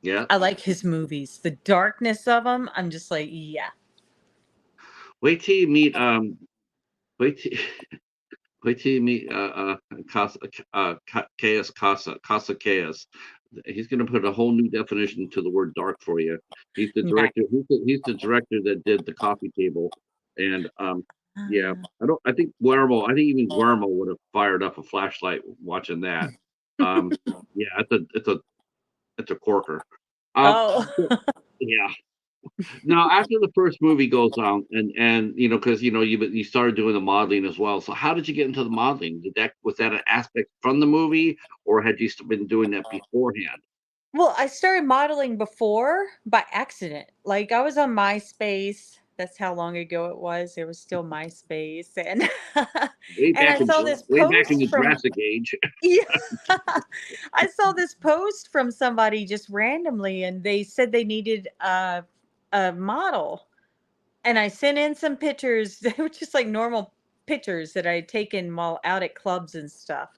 yeah? I like his movies. The darkness of them, I'm just like, yeah. Wait till you meet wait till, wait till you meet Casa Chaos. He's going to put a whole new definition to the word dark for you. He's the Nice. director. He's the director that did the coffee table, and yeah, Uh, I think Guillermo. I think even Guillermo would have fired up a flashlight watching that. Yeah, it's a corker. Um, oh. yeah. Now, after the first movie goes on, and because you started doing the modeling as well. So, how did you get into the modeling? Was that an aspect from the movie, or had you been doing that beforehand? Well, I started modeling before by accident. Like I was on MySpace. That's how long ago it was. There was still MySpace, and and I saw this Way back in post the from Jurassic Age. yeah, I saw this post from somebody just randomly, and they said they needed a model, and I sent in some pictures. They were just like normal pictures that I had taken while out at clubs and stuff.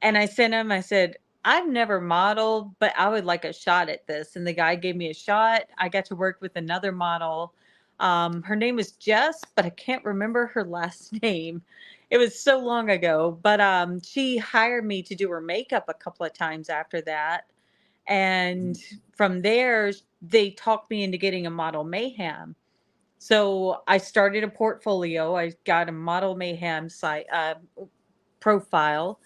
And I sent him, I said, I've never modeled, but I would like a shot at this. And the guy gave me a shot. I got to work with another model. Her name is Jess, but I can't remember her last name. It was so long ago. But she hired me to do her makeup a couple of times after that. And from there, they talked me into getting a Model Mayhem. So I started a portfolio. I got a Model Mayhem site profile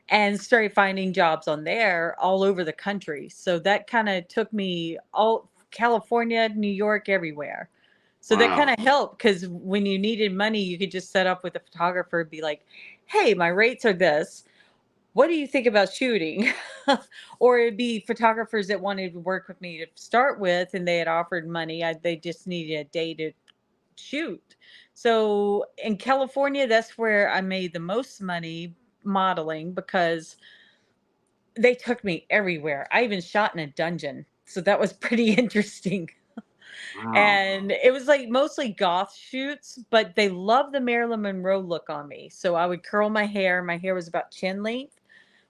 and started finding jobs on there all over the country. So that kind of took me all California, New York, everywhere. So that kind Wow. of helped because when you needed money, you could just set up with a photographer and be like, hey, my rates are this. What do you think about shooting? Or it'd be photographers that wanted to work with me to start with, and they had offered money. They just needed a day to shoot. So in California, that's where I made the most money modeling because they took me everywhere. I even shot in a dungeon. So that was pretty interesting. Wow. And it was like mostly goth shoots, but they loved the Marilyn Monroe look on me. So I would curl my hair. My hair was about chin length.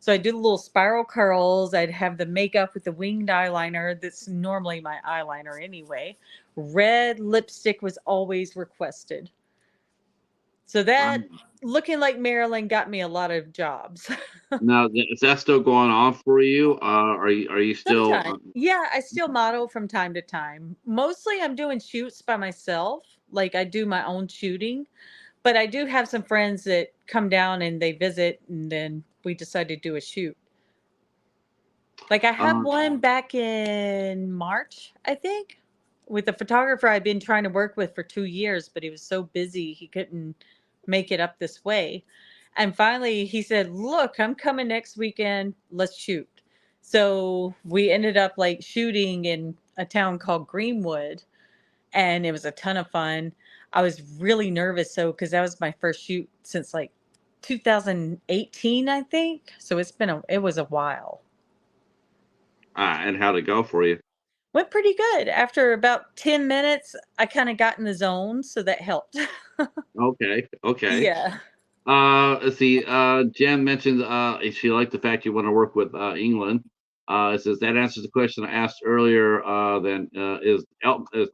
So I do the little spiral curls. I'd have the makeup with the winged eyeliner. That's normally my eyeliner anyway. Red lipstick was always requested. So Wow. that looking like Marilyn got me a lot of jobs. Now, is that still going on for you? Are you still? Sometimes. Yeah, I still model from time to time. Mostly I'm doing shoots by myself. Like I do my own shooting, but I do have some friends that come down and they visit and then we decide to do a shoot. Like I had Uh, one back in March, I think, with a photographer I've been trying to work with for 2 years, but he was so busy he couldn't make it up this way. And finally he said, "Look, I'm coming next weekend. Let's shoot." So we ended up like shooting in a town called Greenwood, and it was a ton of fun. I was really nervous though because that was my first shoot since like 2018, I think. So it was a while. and how'd it go for you? Went pretty good. After about 10 minutes, I kinda got in the zone, so that helped. Okay, okay. Yeah, Let's see. Jen mentioned if she liked the fact you want to work with England. It says that answers the question I asked earlier. Then is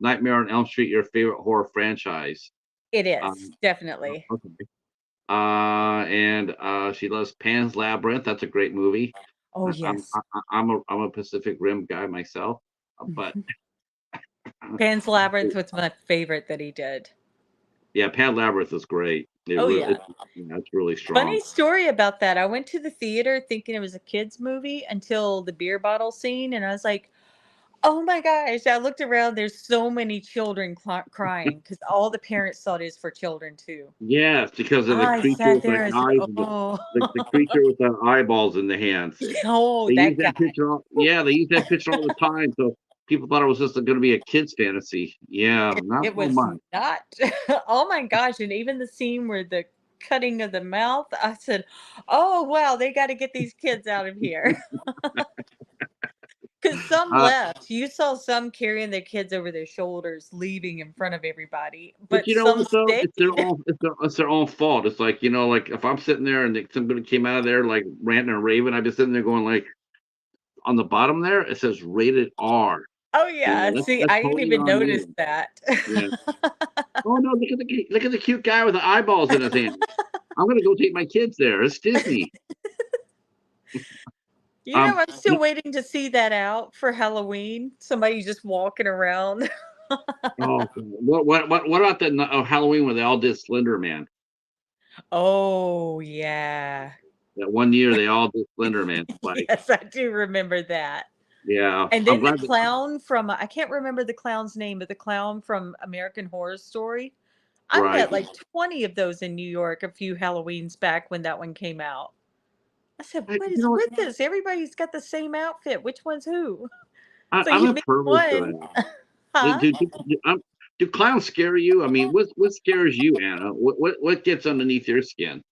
Nightmare on Elm Street your favorite horror franchise? it is, Um, definitely. okay. And she loves Pan's Labyrinth. That's a great movie. Oh, I'm yes. I'm a Pacific Rim guy myself, but Mhm. Pan's Labyrinth was my favorite that he did. yeah, Pan Labyrinth is great. Oh, yeah. It's really Funny strong. story about that, I went to the theater thinking it was a kid's movie until the beer bottle scene, and I was like, "Oh my gosh." I looked around, there's so many children crying because all the parents thought it was for children too. Yes, because of the I creature sat with there the and said, eyes, "Oh." the creature with the eyeballs in the hands. Oh, They use that that guy. picture all yeah, they use that picture all the time, so people thought it was just gonna be a kid's fantasy. Yeah, not It so was much. not. Oh my gosh, and even the scene where the cutting of the mouth, I said, "Oh, wow, they gotta get these kids out of here." Because some Uh, left. You saw some carrying their kids over their shoulders, leaving in front of everybody, but but you know some what though? stayed. It's their own fault. It's like, like if I'm sitting there and somebody came out of there like ranting and raving, I'd be sitting there going like on the bottom there, it says rated R. Oh, yeah, see, That's I didn't totally even on notice you. that. Yeah. Oh no, look at the cute guy with the eyeballs in his hand. I'm gonna go take my kids there. It's Disney. You know, Um, I'm still waiting to see that out for Halloween. Somebody just walking around. oh, what about that Halloween where they all did Slender Man? Oh, yeah. That one year they all did Slender Man twice. Yes, I do remember that. Yeah, And I'm then the glad that clown from I can't remember the clown's name, but the clown from American Horror Story. I right. met like 20 of those in New York a few Halloweens back when that one came out. I said, "What You is know what? with this? Everybody's got the same outfit. Which one's who?" So I'm you a meet pervert for one, that. Do, huh? do, do, do clowns scare you? I mean, what scares you, Anna? What gets underneath your skin?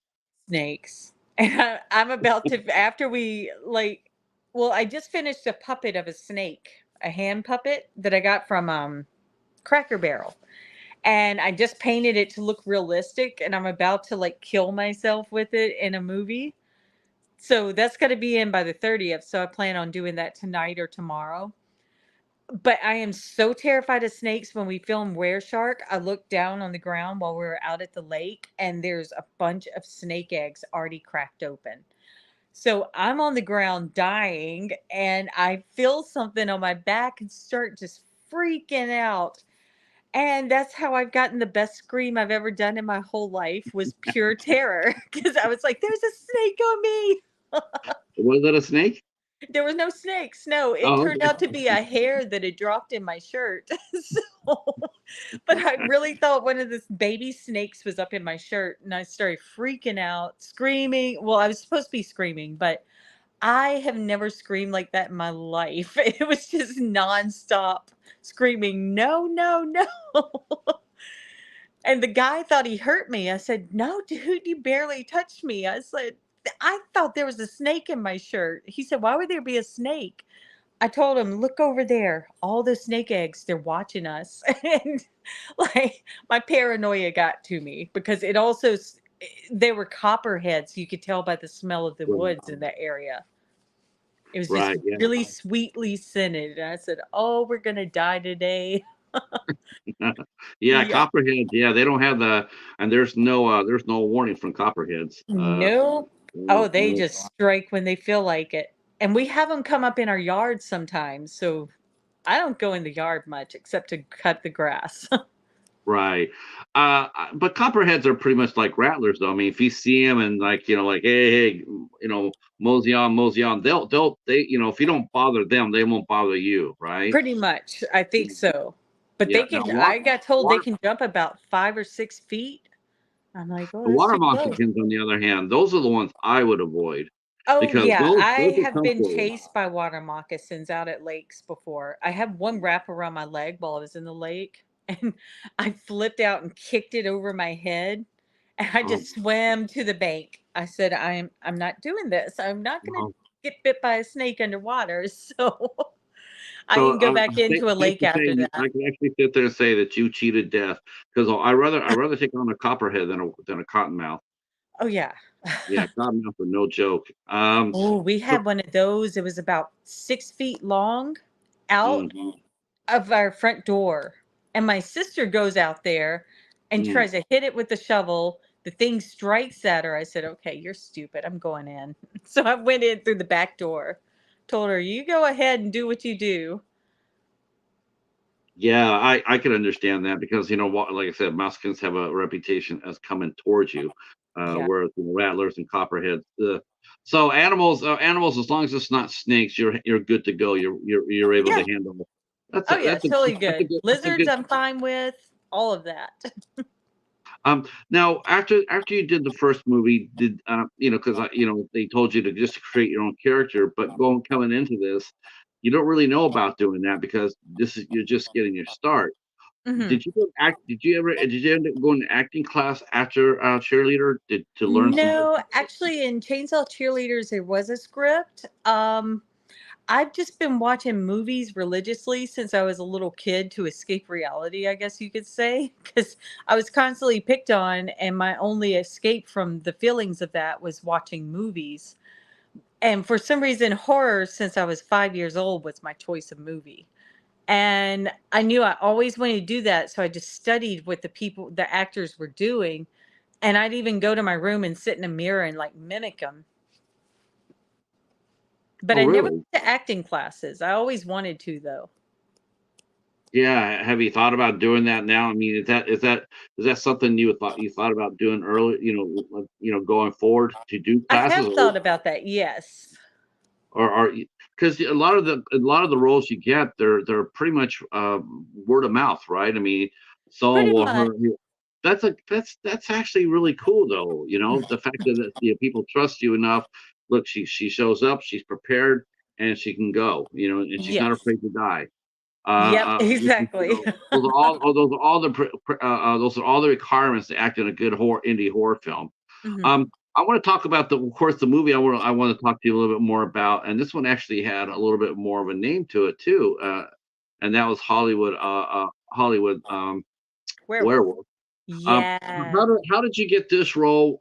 Snakes. And I'm about to after we like well, I just finished a puppet of a snake, a hand puppet that I got from Cracker Barrel. And I just painted it to look realistic and I'm about to like kill myself with it in a movie. So that's got to be in by the 30th. So I plan on doing that tonight or tomorrow. But I am so terrified of snakes. When we filmed Were Shark, I looked down on the ground while we were out at the lake, and there's a bunch of snake eggs already cracked open. So I'm on the ground dying, and I feel something on my back and start just freaking out. And that's how I've gotten the best scream I've ever done in my whole life, was pure terror, because I was like, "There's a snake on me." Was that a snake? There was no snakes. No, it Oh, turned out to be a hair that had dropped in my shirt. So, but I really thought one of the baby snakes was up in my shirt, and I started freaking out, screaming. Well, I was supposed to be screaming, but I have never screamed like that in my life. It was just nonstop screaming, "No, no, no." And the guy thought he hurt me. I said, "No, dude, you barely touched me." I said, "I thought there was a snake in my shirt." He said, "Why would there be a snake?" I told him, "Look over there. All the snake eggs, they're watching us." And like my paranoia got to me, because it also, they were copperheads. You could tell by the smell of the right, woods in that area. It was just right, yeah. really sweetly scented. And I said, "Oh, we're going to die today." Yeah, Yeah. copperheads, yeah, they don't have the and there's no warning from copperheads. No. Oh, No, they no. just strike when they feel like it. And we have them come up in our yard sometimes. So I don't go in the yard much except to cut the grass. Right. But copperheads are pretty much like rattlers, though. I mean, if you see them and like, like, hey, hey, mosey on, if you don't bother them, they won't bother you, right? Pretty much. I think so. But Yeah. they Now, can, I got told they water, can jump about 5 or 6 feet. I'm like, "Oh, the that's water too low." moccasins, on the other hand, those are the ones I would avoid Oh, because yeah. those I will have come been for you. chased by water moccasins out at lakes before. I had one wrap around my leg while I was in the lake, and I flipped out and kicked it over my head, and I Oh, just swam to the bank. I said, I'm not doing this. I'm not going to no. get bit by a snake underwater." So I So didn't go back into a safe lake to say, after that. I can actually sit there and say that you cheated death because I rather take on a copperhead than a cottonmouth. Oh, yeah. Yeah, cottonmouths are no joke. Oh, we So had one of those. It was about 6 feet long, out mhm, of our front door. And my sister goes out there and mhm. tries to hit it with the shovel. The thing strikes at her. I said, "Okay, you're stupid. I'm going in." So I went in through the back door, told her, "You go ahead and do what you do." Yeah, I can understand that because, what like I said, Mexicans have a reputation as coming towards you, Yeah. whereas, rattlers and copperheads, so animals, as long as it's not snakes, you're good to go. You're able to Yeah. handle it. That's Oh, a yeah. that's a Totally that's a good. good that's a Lizards, good I'm fine with. All of that. Now, after you did the first movie, did because they told you to just create your own character, but coming into this, you don't really know about doing that because you're just getting your start. Hmm. Did you end up going to acting class after cheerleader to learn some? No, actually, in Chainsaw Cheerleaders, there was a script. I've just been watching movies religiously since I was a little kid to escape reality, I guess you could say, because I was constantly picked on, and my only escape from the feelings of that was watching movies. And for some reason, horror, since I was 5 years old, was my choice of movie. And I knew I always wanted to do that. So I just studied what the actors were doing. And I'd even go to my room and sit in a mirror and like mimic them. But Oh, I never really? went to acting classes. I always wanted to, though. Yeah. Have you thought about doing that now? I mean, is that something you thought about doing early? Going forward to do I classes, have thought about that. Yes. or are because a lot of the roles you get, they're pretty much word of mouth, right? I mean, someone Pretty will much. hear you. That's actually really cool, though. The fact that people trust you enough. Look, she shows up, she's prepared, and she can go. And she's not Yes. afraid to die. Yep. Exactly. Those are all the requirements to act in a good indie horror film. Hmm. I want to talk about of course, the movie I want to talk to you a little bit more about, and this one actually had a little bit more of a name to it too, and that was Hollywood Werewolf. Werewolf. Yeah. How did you get this role?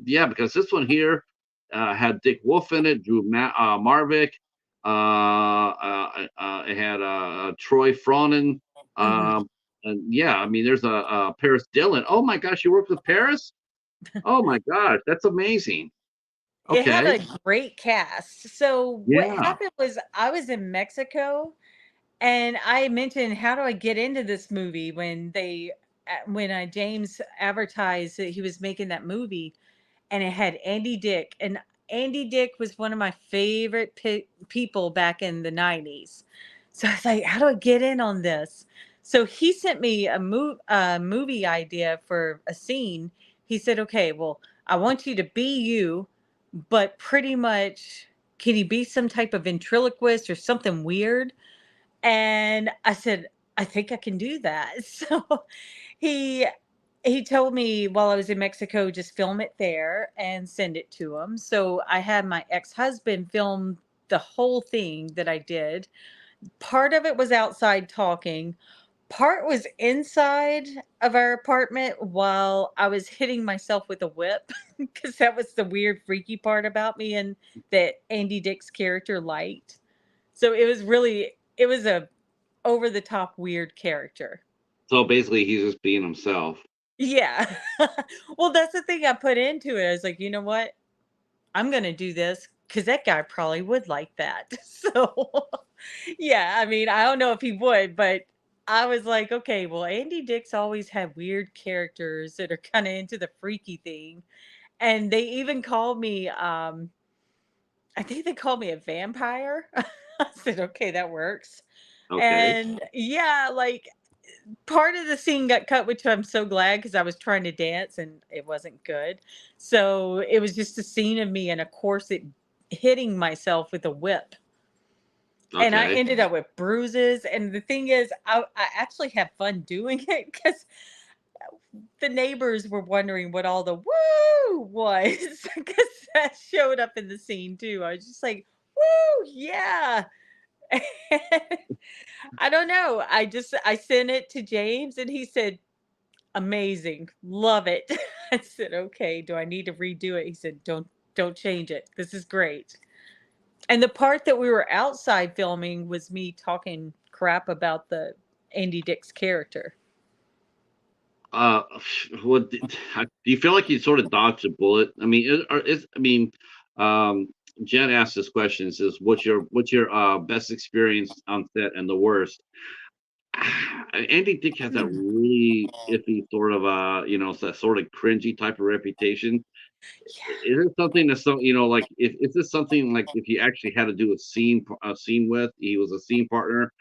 Yeah, because this one here. had Dick Wolf in it, Drew Marvick. It had Troy Fronin. Mhm. And yeah, I mean, there's a Paris Dillon. Oh my gosh, you worked with Paris? Oh my gosh, that's amazing. It had Okay, a great cast. So what yeah, happened was I was in Mexico and I mentioned, how do I get into this movie when James advertised that he was making that movie, and it had Andy Dick, and Andy Dick was one of my favorite people back in the 90s. So I was like, how do I get in on this? So he sent me a movie idea for a scene. He said, okay, well, I want you to be you, but pretty much, can you be some type of ventriloquist or something weird? And I said, I think I can do that. So he he told me while I was in Mexico, just film it there and send it to him. So I had my ex-husband film the whole thing that I did. Part of it was outside talking, part was inside of our apartment while I was hitting myself with a whip, because that was the weird, freaky part about me and that Andy Dick's character liked. So it was a over the top weird character. so basically, he's just being himself. Yeah. Well, that's the thing I put into it. I was like, you know what? I'm gonna do this because that guy probably would like that. So yeah, I mean, I don't know if he would, but I was like, okay, well, Andy Dick's always had weird characters that are kind of into the freaky thing. And they even called me, I think they called me a vampire. I said, okay, that works. Okay, And yeah, like part of the scene got cut, which I'm so glad, because I was trying to dance and it wasn't good. So it was just a scene of me in a corset hitting myself with a whip. And I okay. ended up with bruises. And the thing is, I actually had fun doing it because the neighbors were wondering what all the woo was, because that showed up in the scene too. I was just like, woo, yeah. I don't know. I sent it to James and he said, amazing. Love it. I said, "Okay, do I need to redo it?" He said, don't change it. This is great." And the part that we were outside filming was me talking crap about the Andy Dick's character. Uh, what do you feel like you sort of dodged a bullet? I mean, I mean, um, Jen asked this question. Says, what's your best experience on set and the worst?" Andy Dick has that really iffy sort of that sort of cringy type of reputation. Yeah. Is it something that's so like if is this something like if you actually had to do a scene with he was a scene partner?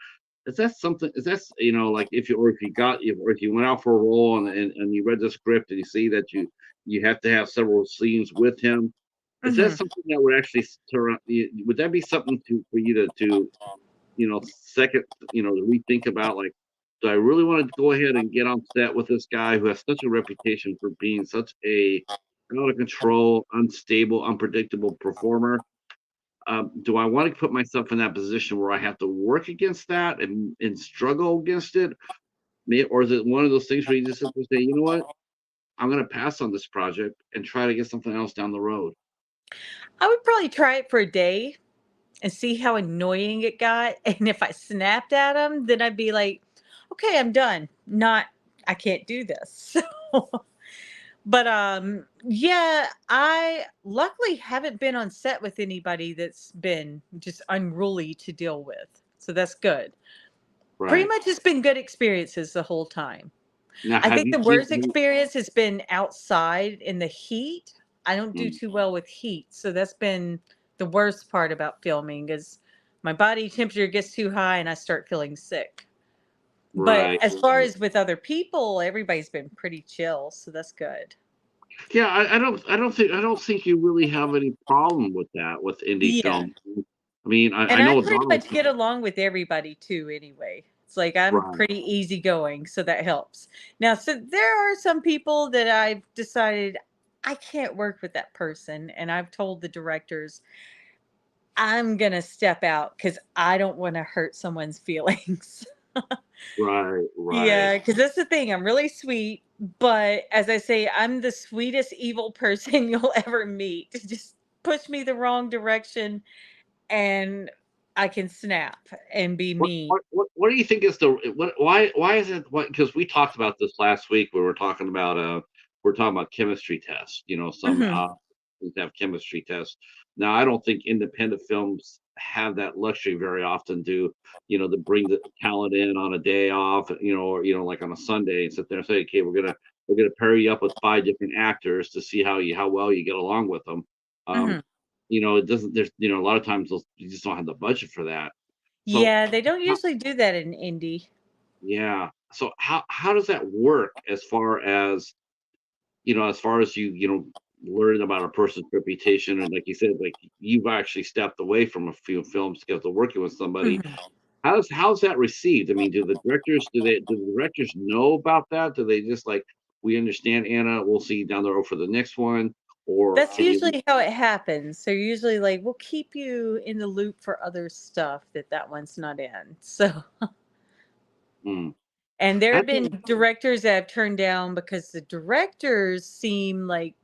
Is that something? Is that like if you got or if you went out for a role and you read the script and you see that you have to have several scenes with him? Is that Mhm. something that would actually would that be something for you to second to rethink about like, do I really want to go ahead and get on set with this guy who has such a reputation for being such a out of control, unstable, unpredictable performer? Do I want to put myself in that position where I have to work against that and struggle against it? Or is it one of those things where you just simply say, you know what, I'm going to pass on this project and try to get something else down the road? I would probably try it for a day and see how annoying it got. And if I snapped at him, then I'd be like, okay, I'm done. Not, I can't do this. So, but yeah, I luckily haven't been on set with anybody that's been just unruly to deal with. So that's good. Pretty Right. much it's been good experiences the whole time. Now, I have think you the seen? worst experience has been outside in the heat. I don't do Mm, too well with heat, so that's been the worst part about filming is my body temperature gets too high and I start feeling sick. But right. as far as with other people, everybody's been pretty chill, so that's good. Yeah, I don't think you really have any problem with that with indie Yeah. film. I mean, I And I know pretty Donald. much get along with everybody too anyway. It's like I'm Right. pretty easygoing, so that helps. Now, so there are some people that I've decided I can't work with that person, and I've told the directors I'm gonna step out because I don't want to hurt someone's feelings. Right. Right. Yeah, because that's the thing. I'm really sweet, but as I say, I'm the sweetest evil person you'll ever meet. Just push me the wrong direction, and I can snap and be mean. What do you think is the what why is it what because we talked about this last week where we're talking about chemistry tests. You know, some Mhm, things have chemistry tests. Now I don't think independent films have that luxury very often to bring the talent in on a day off, or like on a Sunday and sit there and say, okay, we're gonna pair you up with five different actors to see how well you get along with them. Um, mhm. it doesn't there's a lot of times you just don't have the budget for that. So Yeah, they don't how, usually do that in indie. yeah. So how does that work as far as learning about a person's reputation, and like you said, like you've actually stepped away from a few films because of working with somebody. Mhm. How's that received? I mean, do the directors know about that? Do they just like, we understand, Anna, we'll see you down the road for the next one, or That's can you? usually how it happens. They're usually like, "We'll keep you in the loop for other stuff that one's not in." So, Hmm, and there have that's been directors that have turned down because the directors seem like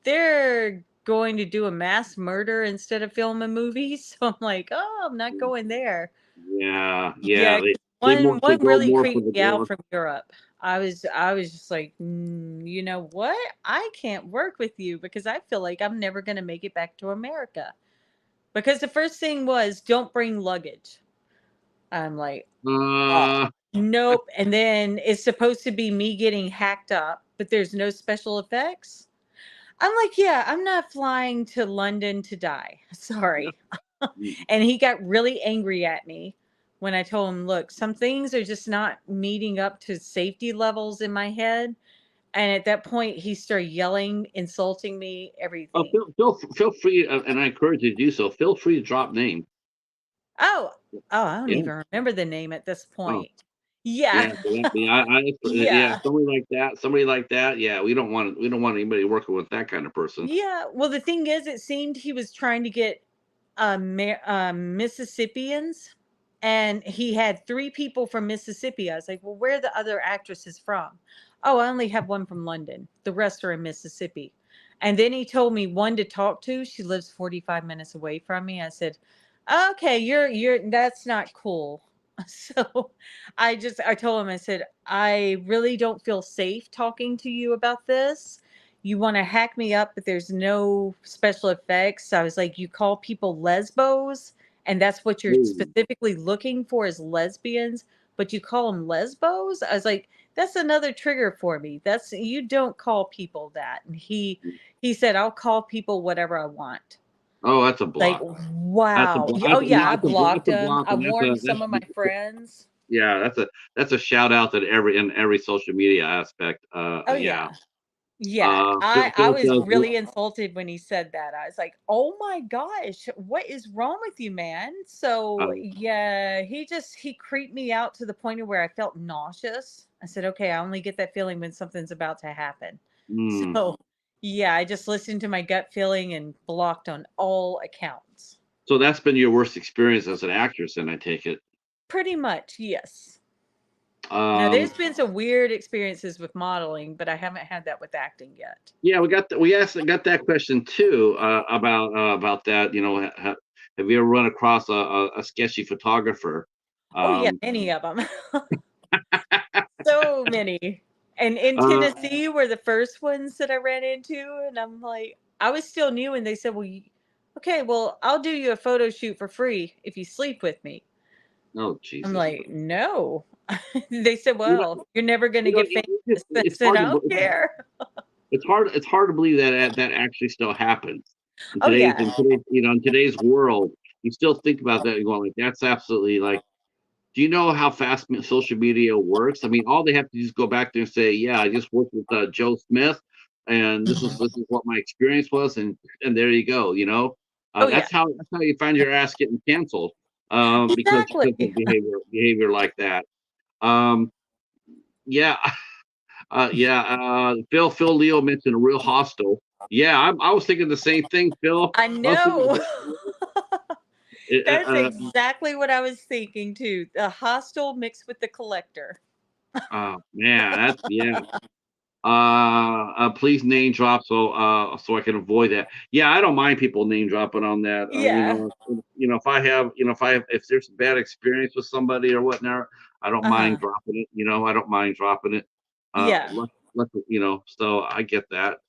they're going to do a mass murder instead of film a movie. So I'm like, "Oh, I'm not going there." yeah, Yeah, yeah. They one go really more for creeped the me out gore. from Europe. I was just like, you know what? I can't work with you because I feel like I'm never gonna make it back to America." Because the first thing was, "Don't bring luggage." I'm like, "Oh, Uh, nope." And then it's supposed to be me getting hacked up, but there's no special effects. I'm like, "Yeah, I'm not flying to London to die. Sorry." And he got really angry at me when I told him, "Look, some things are just not meeting up to safety levels in my head." And at that point, he started yelling, insulting me, oh, everything. feel free, and I encourage you to do so. Feel free to drop name. Oh, oh, I don't Yeah. even remember the name at this Oh, point. Yeah. yeah. So yeah, Yeah. somebody like that. Yeah, we don't want anybody working with that kind of person. Yeah. Well, the thing is, it seemed he was trying to get Mississippians, and he had three people from Mississippi. I was like, "Well, where are the other actresses from?" "Oh, I only have one from London. The rest are in Mississippi." And then he told me one to talk to. She lives 45 minutes away from me. I said, "Okay, you're that's not cool." So I told him, I said, "I really don't feel safe talking to you about this. You want to hack me up, but there's no special effects." I was like, "You call people lesbos, and that's what you're Ooh, specifically looking for is lesbians, but you call them lesbos?" I was like, "That's another trigger for me. That's you don't call people that." And he said, "I'll call people whatever I want." oh, that's a Like, block. That's a wow. block. Oh No, yeah, I blocked that's a him. block, I and warned some of my friends. yeah, that's a shout out that every social media aspect. Oh Yeah. yeah. Yeah, I Phil was does. really insulted when he said that. I was like, "Oh my gosh, what is wrong with you, man?" So, Uh, yeah, he creeped me out to the point of where I felt nauseous. I said, "Okay, I only get that feeling when something's about to happen." mm. So, yeah, I just listened to my gut feeling and blocked on all accounts. So that's been your worst experience as an actress, then I take it. Pretty much, yes. Now, Um, there's been some weird experiences with modeling, but I haven't had that with acting yet. yeah, got that question too, about that. Have you ever run across a sketchy photographer? Oh yeah, Um, many of them. So many. And in uh, Tennessee were the first ones that I ran into, and I'm like, I was still new, and they said, "Well, okay, well, I'll do you a photo shoot for free if you sleep with me." oh I'm Jesus. like, "No." They said, You know, "Well, you're never going to you know, get famous." I it's said, hard "I to don't care." it's hard to believe that that actually still happens in Oh today's yeah. in today's in today's world. You still think about that and going like, that's absolutely like. Do you know how fast social media works? I mean, all they have to do is go back there and say, "Yeah, I just worked with Joe Smith, and this is Mhm. this is what my experience was," and there you go. Oh yeah. That's how you find your ass getting canceled, because Exactly. of behavior like that. Um, yeah, yeah. Phil Leo mentioned Real Hostile. Yeah, I was thinking the same thing, Phil. I I was thinking, know. That's uh, exactly what I was thinking too. The hostel mixed with the collector. man, that's yeah. Please name drop so I can avoid that. Yeah, I don't mind people name dropping on that. Yeah. If I have, if there's a bad experience with somebody or whatnot, I don't mind Uh-huh. dropping it. I don't mind dropping it. Yeah. So I get that.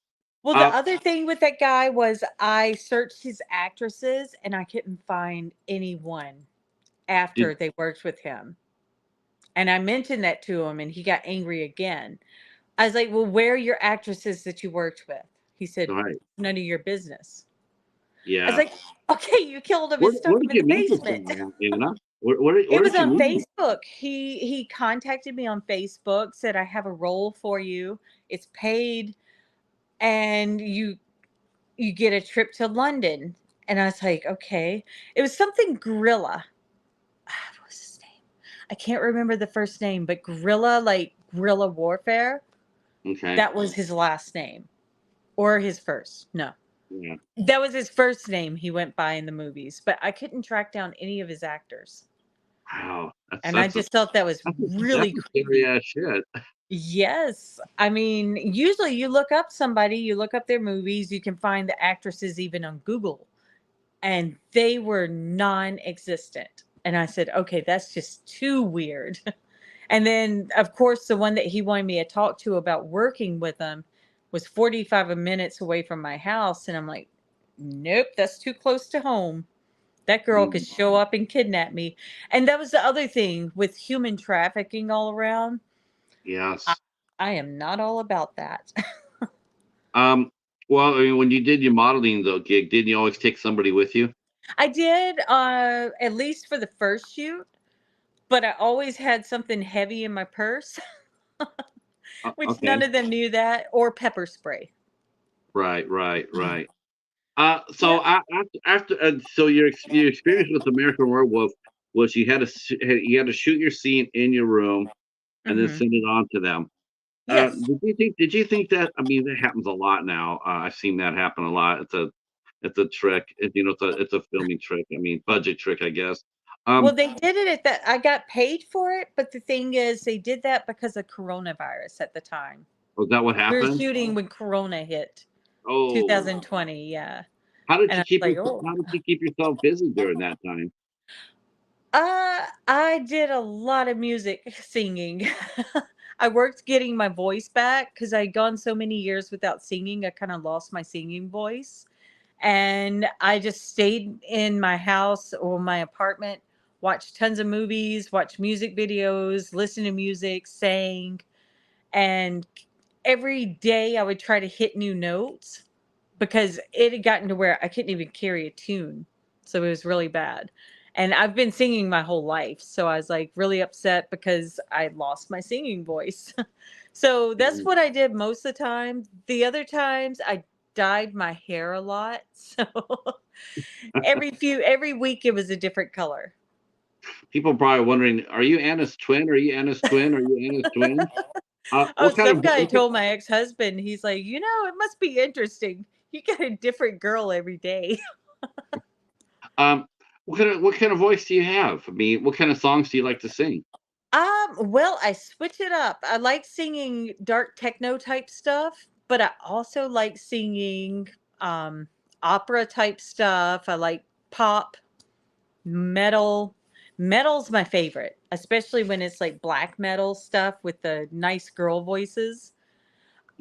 Well, the Uh, other thing with that guy was I searched his actresses and I couldn't find anyone did after they worked with him. And I mentioned that to him and he got angry again. I was like, "Well, where are your actresses that you worked with?" He said, all right, "None of your business." I was yeah. like, "Okay, you killed him Where and stuck where him did in you the meet this basement." guy, Anna? Where It was did you on meet him? Facebook. He contacted me on Facebook, said, "I have a role for you. It's paid and you get a trip to London." And I was like, "Okay." It was something Gorilla. What was his name? I can't remember the first name, but Gorilla, like Guerrilla Warfare. Okay, That was his last name or his first. No. yeah. That was his first name he went by in the movies, but I couldn't track down any of his actors. Wow, that's And I that's a just thought that was that's really a scary creepy. ass shit. Yes. I mean, usually you look up somebody, you look up their movies, you can find the actresses even on Google, and they were non existent. And I said, okay, that's just too weird. And then, of course, the one that he wanted me to talk to about working with him was 45 minutes away from my house. And I'm like, nope, that's too close to home. That girl could Mm, show up and kidnap me. And that was the other thing with human trafficking all around. I, yes. I am not all about that. Um, well, I mean, when you did your modeling though gig, didn't you always take somebody with you? I did, at least for the first shoot, but I always had something heavy in my purse, which Okay. none of them knew that, or pepper spray. Right, right, Mm. right. Yeah. So your experience with American Werewolf was you had to shoot your scene in your room and then Hmm. send it on to them. Yes. Did you think that? I mean, that happens a lot now. I've seen that happen a lot. It's a trick. It's a filming trick. I mean, budget trick, I guess. Well, Um, they did it at that. I got paid for it, but the thing is, they did that because of coronavirus at the time. was that what We were happened? shooting when Corona hit, Oh, 2020. Yeah, and I was like, oh. how did you keep yourself busy during that time? I did a lot of music singing. I worked getting my voice back because I'd gone so many years without singing. I kind of lost my singing voice. And I just stayed in my house or my apartment, watched tons of movies, watched music videos, listened to music, sang. And every day I would try to hit new notes because it had gotten to where I couldn't even carry a tune. So it was really bad. And I've been singing my whole life. So I was like really upset because I lost my singing voice. So that's Mm. what I did most of the time. The other times I dyed my hair a lot. So every week it was a different color. People probably wondering, are you Anna's twin? Are you Anna's twin? Are you Anna's twin? Oh, What kind some of guy told my ex-husband, he's like, it must be interesting. You get a different girl every day. um what kind of voice do you have? I mean, what kind of songs do you like to sing? Well, I switch it up. I like singing dark techno type stuff, but I also like singing um opera type stuff. I like pop, metal. Metal's my favorite, especially when it's like black metal stuff with the nice girl voices.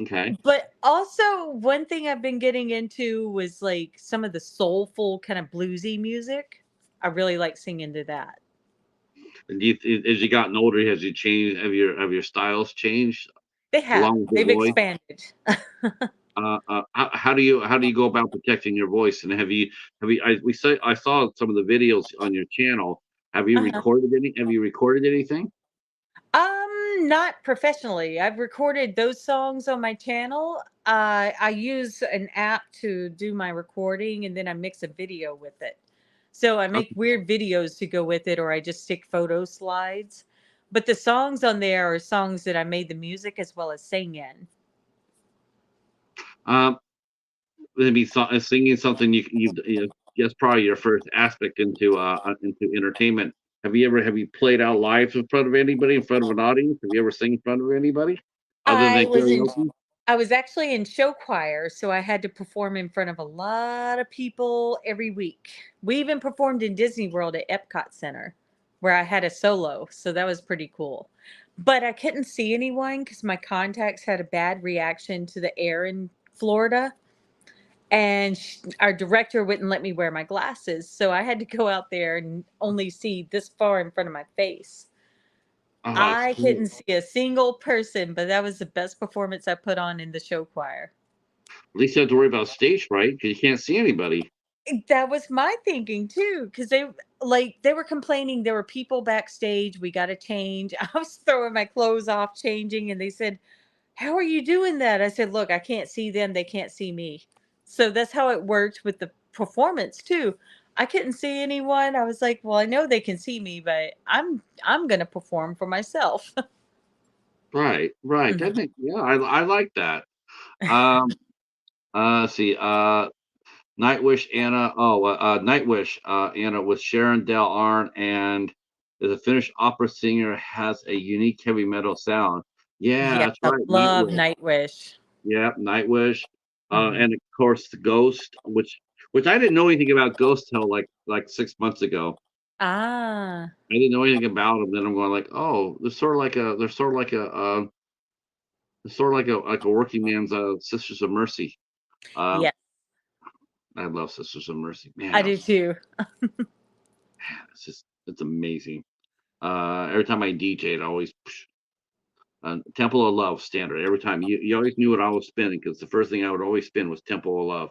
Okay. But also one thing I've been getting into was like some of the soulful kind of bluesy music. I really like singing to that. And as you gotten older, has you changed? Have your styles changed They have. along with your They've voice? expanded. How do you go about protecting your voice? And I saw some of the videos on your channel. Uh-huh. Have you recorded anything? Not professionally. I've recorded those songs on my channel. I use an app to do my recording and then I mix a video with it. So I make Okay. weird videos to go with it or I just stick photo slides. But the songs on there are songs that I made the music as well as sing in. Um, Maybe singing something that's probably your first aspect into entertainment. Have you played out live in front of anybody, in front of an audience? Have you ever sing in front of anybody other I than was in karaoke? I was actually in show choir, so I had to perform in front of a lot of people every week. We even performed in Disney World at Epcot Center, where I had a solo, so that was pretty cool. But I couldn't see anyone because my contacts had a bad reaction to the air in Florida, and our director wouldn't let me wear my glasses, so I had to go out there and only see this far in front of my face. Oh, that's I cool. couldn't see a single person, but that was the best performance I put on in the show choir. At least you don't have to worry about stage fright because you can't see anybody. That was my thinking too, because they were complaining there were people backstage. We got to change. I was throwing my clothes off, changing, and they said, "How are you doing that?" I said, "Look, I can't see them. They can't see me." So that's how it worked with the performance too. I couldn't see anyone. I was like, "Well, I know they can see me, but I'm gonna perform for myself." Right, right. Mhm. That make yeah, I like that. Um, let's see. Nightwish Anna. Nightwish Anna with Sharon Del Arn and is a Finnish opera singer. Has a unique heavy metal sound. Yeah, Yes, that's I right. love Nightwish. Nightwish. Yeah, Nightwish. Mhm. And of course the Ghost, which I didn't know anything about Ghost till like 6 months ago. Ah, I didn't know anything about them. Then I'm going like, oh, they're sort of like a working man's Sisters of Mercy. Um, yes, I love Sisters of Mercy. I Man, do too. it's amazing. Every time I DJ, it always Temple of Love standard. Every time you always knew what I was spinning because the first thing I would always spin was Temple of Love.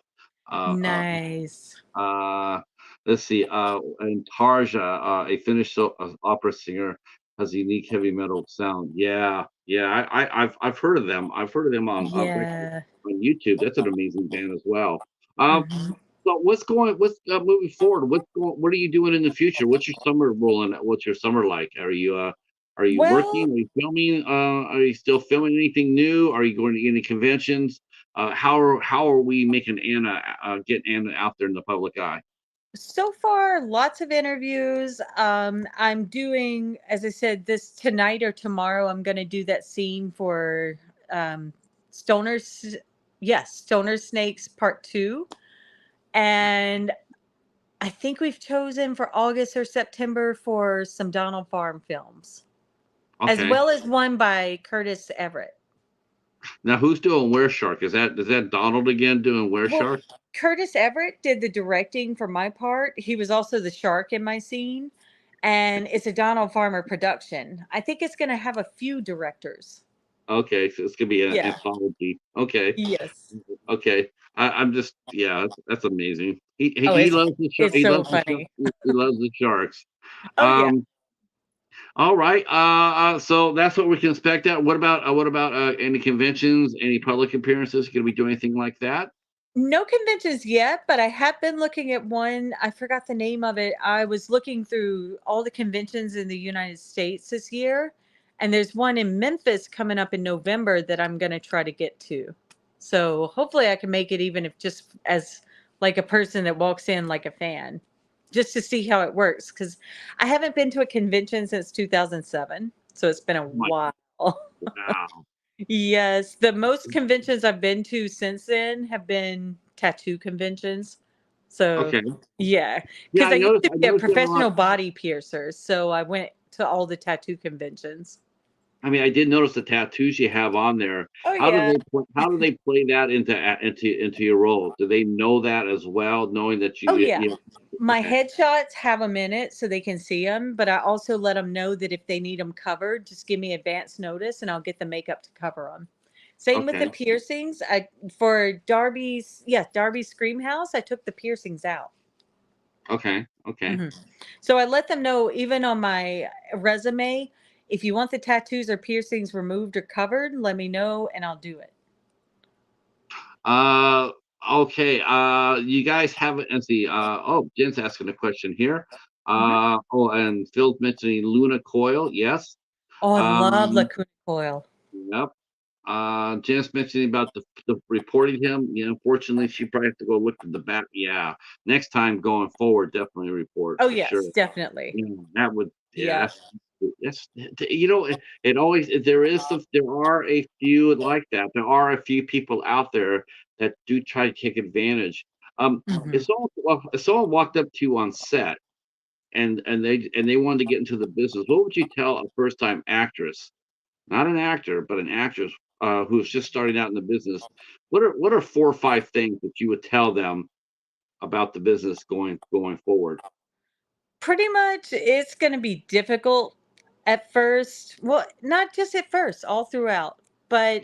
Uh, Nice. uh, let's see. And Tarja, a Finnish opera singer, has a unique heavy metal sound. Yeah, yeah. I've heard of them. I've heard of them Yeah. on YouTube. That's an amazing band as well. Um, Mhm. so what's moving forward? What are you doing in the future? What's your summer rolling? What's your summer like? Are you Well, working? Are you filming? Are you still filming anything new? Are you going to any conventions? How are we making Anna getting Anna out there in the public eye? so far, lots of interviews. I'm doing, as I said, this tonight or tomorrow, I'm going to do that scene for um, Stoner's, yes, Stoner Snakes Part 2. And I think we've chosen for August or September for some Donald Farm films, as Okay. well as one by Curtis Everett. Now who's doing Were Shark? Is that Donald again doing Were Well, Shark? Curtis Everett did the directing for my part. He was also the shark in my scene, and it's a Donald Farmer production. I think it's going to have a few directors. Okay, so it's gonna be an Yeah. anthology. Okay. Yes. Okay. I'm just yeah, that's amazing. He Oh, he loves the shark. it's He so loves the shark. funny. He loves the sharks. Oh yeah. Um. All right. So that's what we can expect. Out. What about any conventions? Any public appearances? Gonna be doing anything like that? No conventions yet, but I have been looking at one. I forgot the name of it. I was looking through all the conventions in the United States this year, and there's one in Memphis coming up in November that I'm going to try to get to. So hopefully I can make it, even if just as like a person that walks in like a fan, just to see how it works, cuz I haven't been to a convention since 2007, so it's been a My while. wow. Yes, the most conventions I've been to since then have been tattoo conventions. So, Okay. yeah, Yeah, because I I used noticed. to I be a noticed you have a lot. professional body piercer, so I went to all the tattoo conventions. I mean, I did notice the tattoos you have on there. Oh, yeah. How do they play that into your role? Do they know that as well, knowing that Oh, you yeah. you My okay, headshots have them in it so they can see them, but I also let them know that if they need them covered, just give me advance notice and I'll get the makeup to cover them. Same with the okay, piercings. For Darby's Scream House, I took the piercings out. okay. Mhm. So I let them know, even on my resume, if you want the tattoos or piercings removed or covered, let me know and I'll do it. Uh, okay. You guys haven't let's see. Oh, Jen's asking a question here. Mhm. And Phil's mentioning Luna Coil. Yes. Oh, I love Um, Lacuna Coil. yep. Jen's mentioning about the reporting him. Unfortunately, she probably have to go look at the back. Yeah. Next time going forward, definitely report Oh, for sure. yes, definitely. Yeah, that would. Yeah, Yeah. that's Yes, it always there are a few like that. There are a few people out there that do try to take advantage. Mhm. If someone walked up to you on set and they wanted to get into the business, what would you tell a first time actress, not an actor, but an actress who's just starting out in the business? What are 4 or 5 things that you would tell them about the business going forward? Pretty much, it's gonna be difficult at first. Well, not just at first, all throughout. But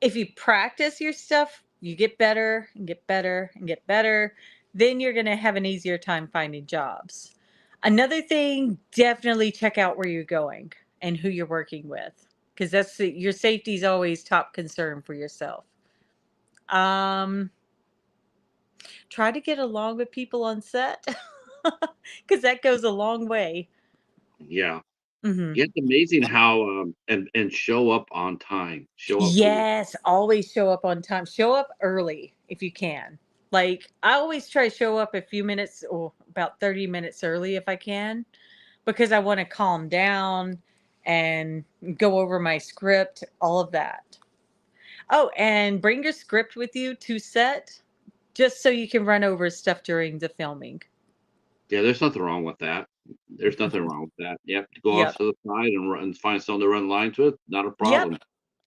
if you practice your stuff, you get better and get better and get better, then you're gonna have an easier time finding jobs. Another thing, definitely check out where you're going and who you're working with, because your safety is always top concern for yourself. Um, Try to get along with people on set, because that goes a long way. Yeah. Hmm. Yeah, it's amazing how, and show up on time. Show up for your Yes, always show up on time. Show up early if you can. Like, I always try to show up a few minutes or about 30 minutes early if I can, because I want to calm down and go over my script, all of that. Oh, and bring your script with you to set just so you can run over stuff during the filming. Yeah, there's nothing wrong with that. There's nothing wrong with that. Yep, go off Yep. to the side and run and find someone to run lines with, not a Yep. problem. Now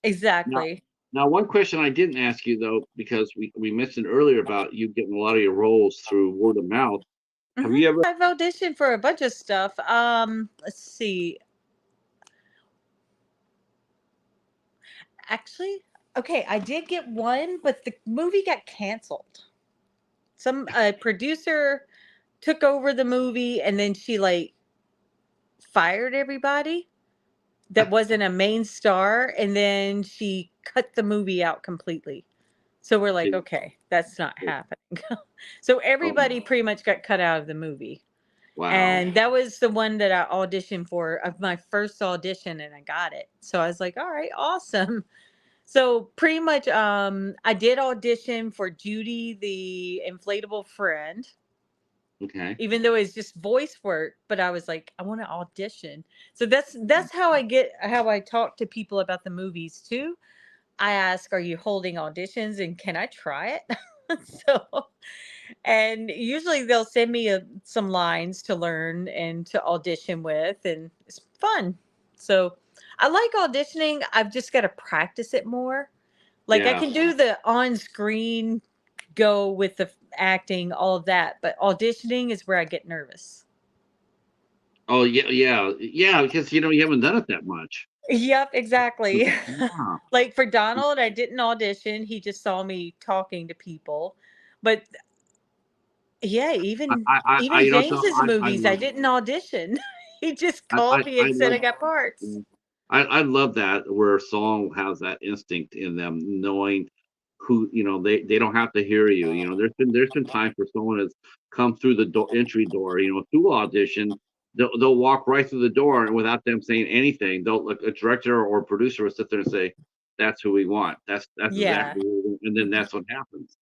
Exactly. now one question I didn't ask you though, because we mentioned earlier about you getting a lot of your roles through word of mouth. Have Hmm. you ever I've auditioned for a bunch of stuff. Let's see. Actually, okay, I did get one, but the movie got canceled. Some producer took over the movie, and then she like fired everybody that wasn't a main star, and then she cut the movie out completely. So we're like, did okay, that's not happening. So oh, everybody pretty much got cut out of the movie. wow. And that was the one that I auditioned for of my first audition, and I got it. So I was like, all right, awesome. So pretty much, I did audition for Judy, the inflatable friend, Okay. even though it's just voice work. But I was like, I want to audition. So that's how I talk to people about the movies too. I ask, are you holding auditions, and can I try it? So, and usually they'll send me some lines to learn and to audition with, and it's fun. So I like auditioning. I've just got to practice it more. Like, I Yeah. can do the on screen, go with the acting, all of that, but auditioning is where I get nervous. Oh yeah, yeah, yeah, because you haven't done it that much. Yep, exactly. Yeah. Like for Donald, I didn't audition. He just saw me talking to people. But yeah, even So James's I movies, I love didn't audition. He just called me I and said love I got parts. Mm. I love that where a song has that instinct in them, knowing they don't have to hear you. There's been times where someone has come through the entry door, through audition. They'll walk right through the door and without them saying anything, they'll like a director or producer will sit there and say, "That's who we want. That's Yeah. exactly," and then that's what happens.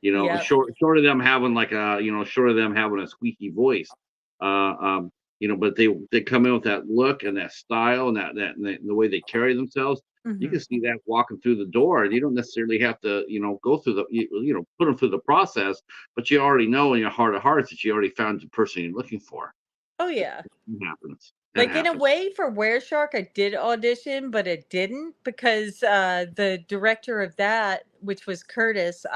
Yep. Short of them having like short of them having a squeaky voice. Um, but they come in with that look and that style and the way they carry themselves. You Hmm. can see that walking through the door, and you don't necessarily have to, go through put them through the process, but you already know in your heart of hearts that you already found the person you're looking for. Oh It yeah. happens. That Like, in a happens. way, for Were Shark, I did audition, but it didn't, because the director of that, which was Curtis,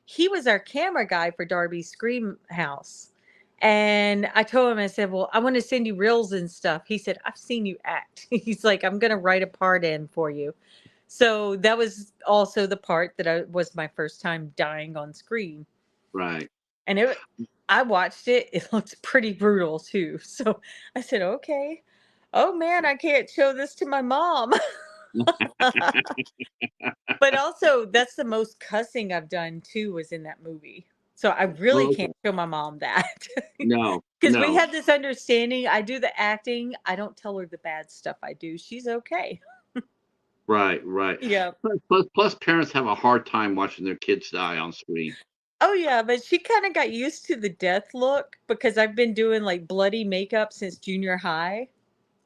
he was our camera guy for Darby's Scream House. And I told him, I said, well, I want to send you reels and stuff. He said, I've seen you act. He's like, I'm going to write a part in for you. So that was also the part that was my first time dying on screen. Right. And I watched it. It looks pretty brutal too. So I said, okay. Oh man, I can't show this to my mom. But also, that's the most cussing I've done too, was in that movie. So I really Oh, can't okay. show my mom that. No, Because we no. had this understanding. I do the acting. I don't tell her the bad stuff I do. She's okay. Right, right. Yeah. Plus, parents have a hard time watching their kids die on screen. Oh yeah, but she kind of got used to the death look because I've been doing like bloody makeup since junior high.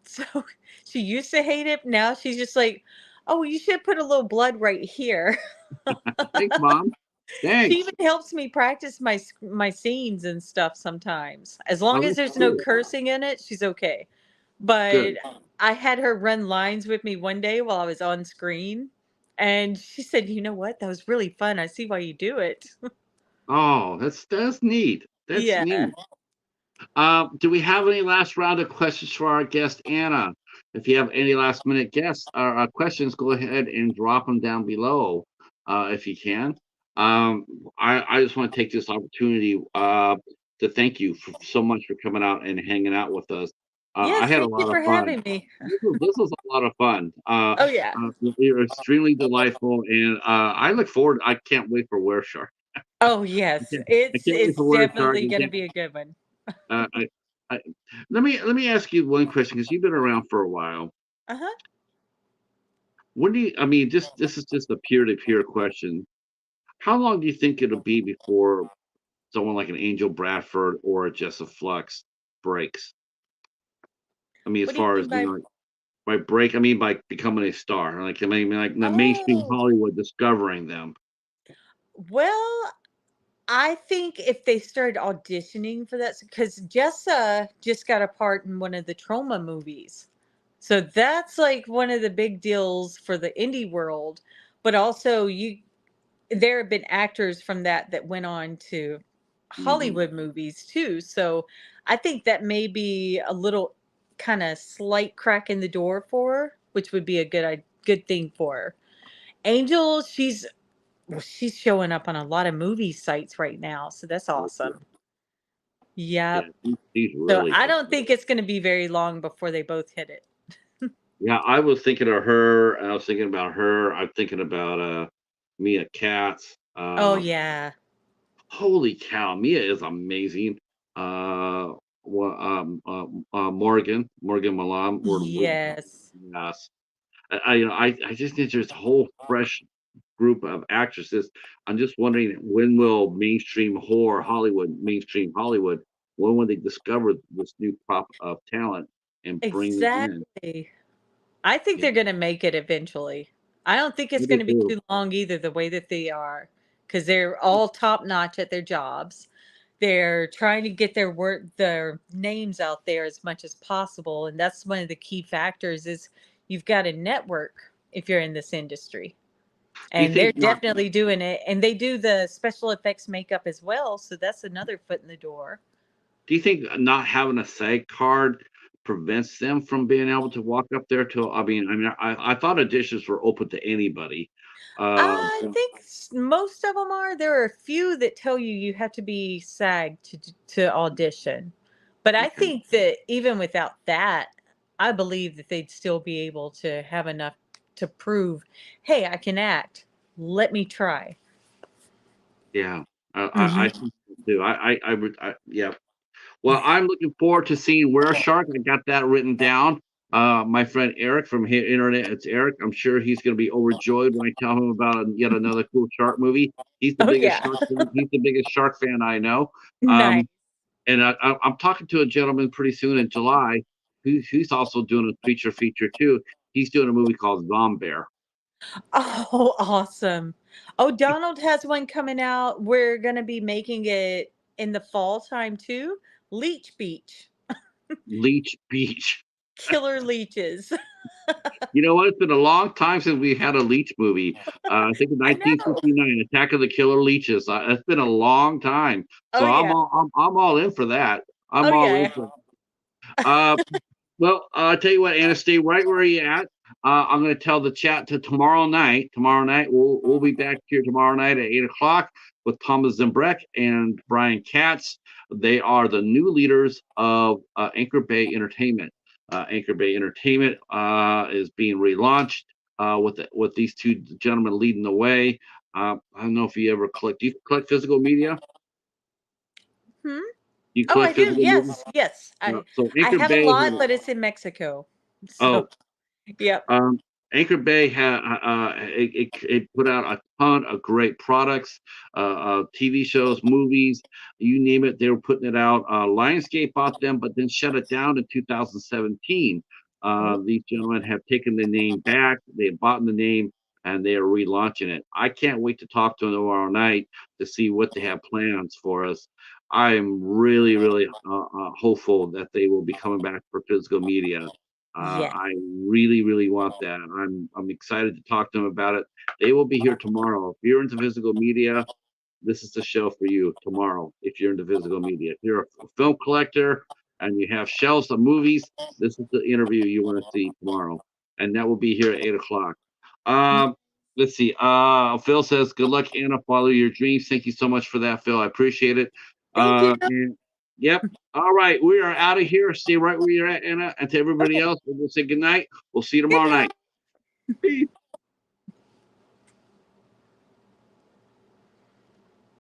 So she used to hate it. Now she's just like, oh, you should put a little blood right here. Thanks, Mom. She Thanks. even helps me practice my scenes and stuff sometimes. As Oh, long as that's there's no cool. cursing in it, she's okay. But Good. I had her run lines with me one day while I was on screen, and she said, "You know what? That was really fun. I see why you do it." Oh, that's neat. That's Yeah. neat. Do we have any last round of questions for our guest, Anna? If you have any last minute guests or questions, go ahead and drop them down below if you can. Um, I just want to take this opportunity to thank you so much for coming out and hanging out with us. I Yes, had a thank you lot of for fun. having me. This was a lot of fun. Oh yeah. You're extremely delightful, and I look forward. I can't wait for Were Shark. Oh I yes. can't, I It's can't wait it's for Were Shark. definitely gonna be a good one. Uh, I, I, let me ask you one question because you've been around for a while. Uh-huh. When do you? I mean, this is just a peer-to-peer question. How long do you think it'll be before someone like an Angel Bradford or a Jessa Flux breaks? I mean, as What do you far as mean by by break, I mean by becoming a star. Like I mean, like the mainstream Oh, Hollywood discovering them. well, I think if they started auditioning for that, because Jessa just got a part in one of the Trauma movies. So that's like one of the big deals for the indie world. But also, there have been actors from that went on to Hmm. Hollywood movies too. So I think that may be a little kind of slight crack in the door for her, which would be a good thing for her. Angel, she's showing up on a lot of movie sites right now, so that's Oh, yeah, awesome. yeah, Yep. he's So really I good. don't think it's going to be very long before they both hit it. Yeah, I was thinking of her. And I was thinking about her. I'm thinking about Mia Katz. Oh yeah. Holy cow, Mia is amazing. Morgan Milan. Yes. Yes. I just think there's a whole fresh group of actresses. I'm just wondering when will mainstream Hollywood, when will they discover this new crop of talent and bring them in? Exactly. I think Yeah, they're going to make it eventually. I don't think I it's going do to be too. too long either, the way that they are, because they're all top notch at their jobs. They're trying to get their names out there as much as possible, and that's one of the key factors is you've got a network if you're in this industry. Do you And they're think not? definitely doing it, and they do the special effects makeup as well, so that's another foot in the door. Do you think not having a SAG card prevents them from being able to walk up there to? I thought auditions were open to anybody. I think most of them are. There are a few that tell you you have to be SAG to audition. But I Okay, think that even without that, I believe that they'd still be able to have enough to prove, hey, I can act. Let me try. yeah, I Hmm. think so too. I would, yeah. Well, I'm looking forward to seeing Were Shark. I got that written down. My friend Eric from Internet, it's Eric. I'm sure he's going to be overjoyed when I tell him about yet another cool shark movie. He's the Oh biggest yeah. shark fan. He's the biggest shark fan I know. Nice. Um, and I'm talking to a gentleman pretty soon in July who's also doing a feature too. He's doing a movie called Zombear. Oh, awesome. Oh, Donald has one coming out. We're gonna be making it in the fall time too. Leech Beach. Leech Beach. Killer leeches. You know what? It's been a long time since we had a Leech movie. I think in I know. 1959, Attack of the Killer Leeches. It's been a long time, Oh so yeah. I'm all in for that. I'm Oh all in yeah. for. Uh, well, I'll tell you what, Anna, stay right where you at. I'm going to tell the chat to tomorrow night. Tomorrow night, we'll be back here tomorrow night at 8 o'clock with Thomas Zimbrek and Brian Katz. They are the new leaders of Anchor Bay Entertainment. Anchor Bay Entertainment is being relaunched with these two gentlemen leading the way. I don't know if you ever collect. Do you collect physical media? Hmm? Do you Oh, I collect do. physical media? Yes, yes. So I Anchor have a Bay lot, had. but it's in Mexico. Oh, So, yep. Um, Anchor Bay it put out a ton of great products, TV shows, movies, you name it. They were putting it out. Lionsgate bought them, but then shut it down in 2017. Oh, These gentlemen have taken the name back. They bought the name and they are relaunching it. I can't wait to talk to them tomorrow night to see what they have plans for us. I am really, really hopeful that they will be coming back for physical media. yes. I really, really want that. I'm excited to talk to them about it. They will be here tomorrow. If you're into physical media, this is the show for you tomorrow. If you're into physical media, if you're a film collector and you have shelves of movies, this is the interview you want to see tomorrow, and that will be here at 8 o'clock. Um, let's see. Phil says, "Good luck, Anna. Follow your dreams." Thank you so much for that, Phil. I appreciate it. Thank you. And yep. All right, we are out of here. Stay right where you're at, Anna. And to everybody Okay. else, we'll say good night. We'll see you Good tomorrow night. night. Peace.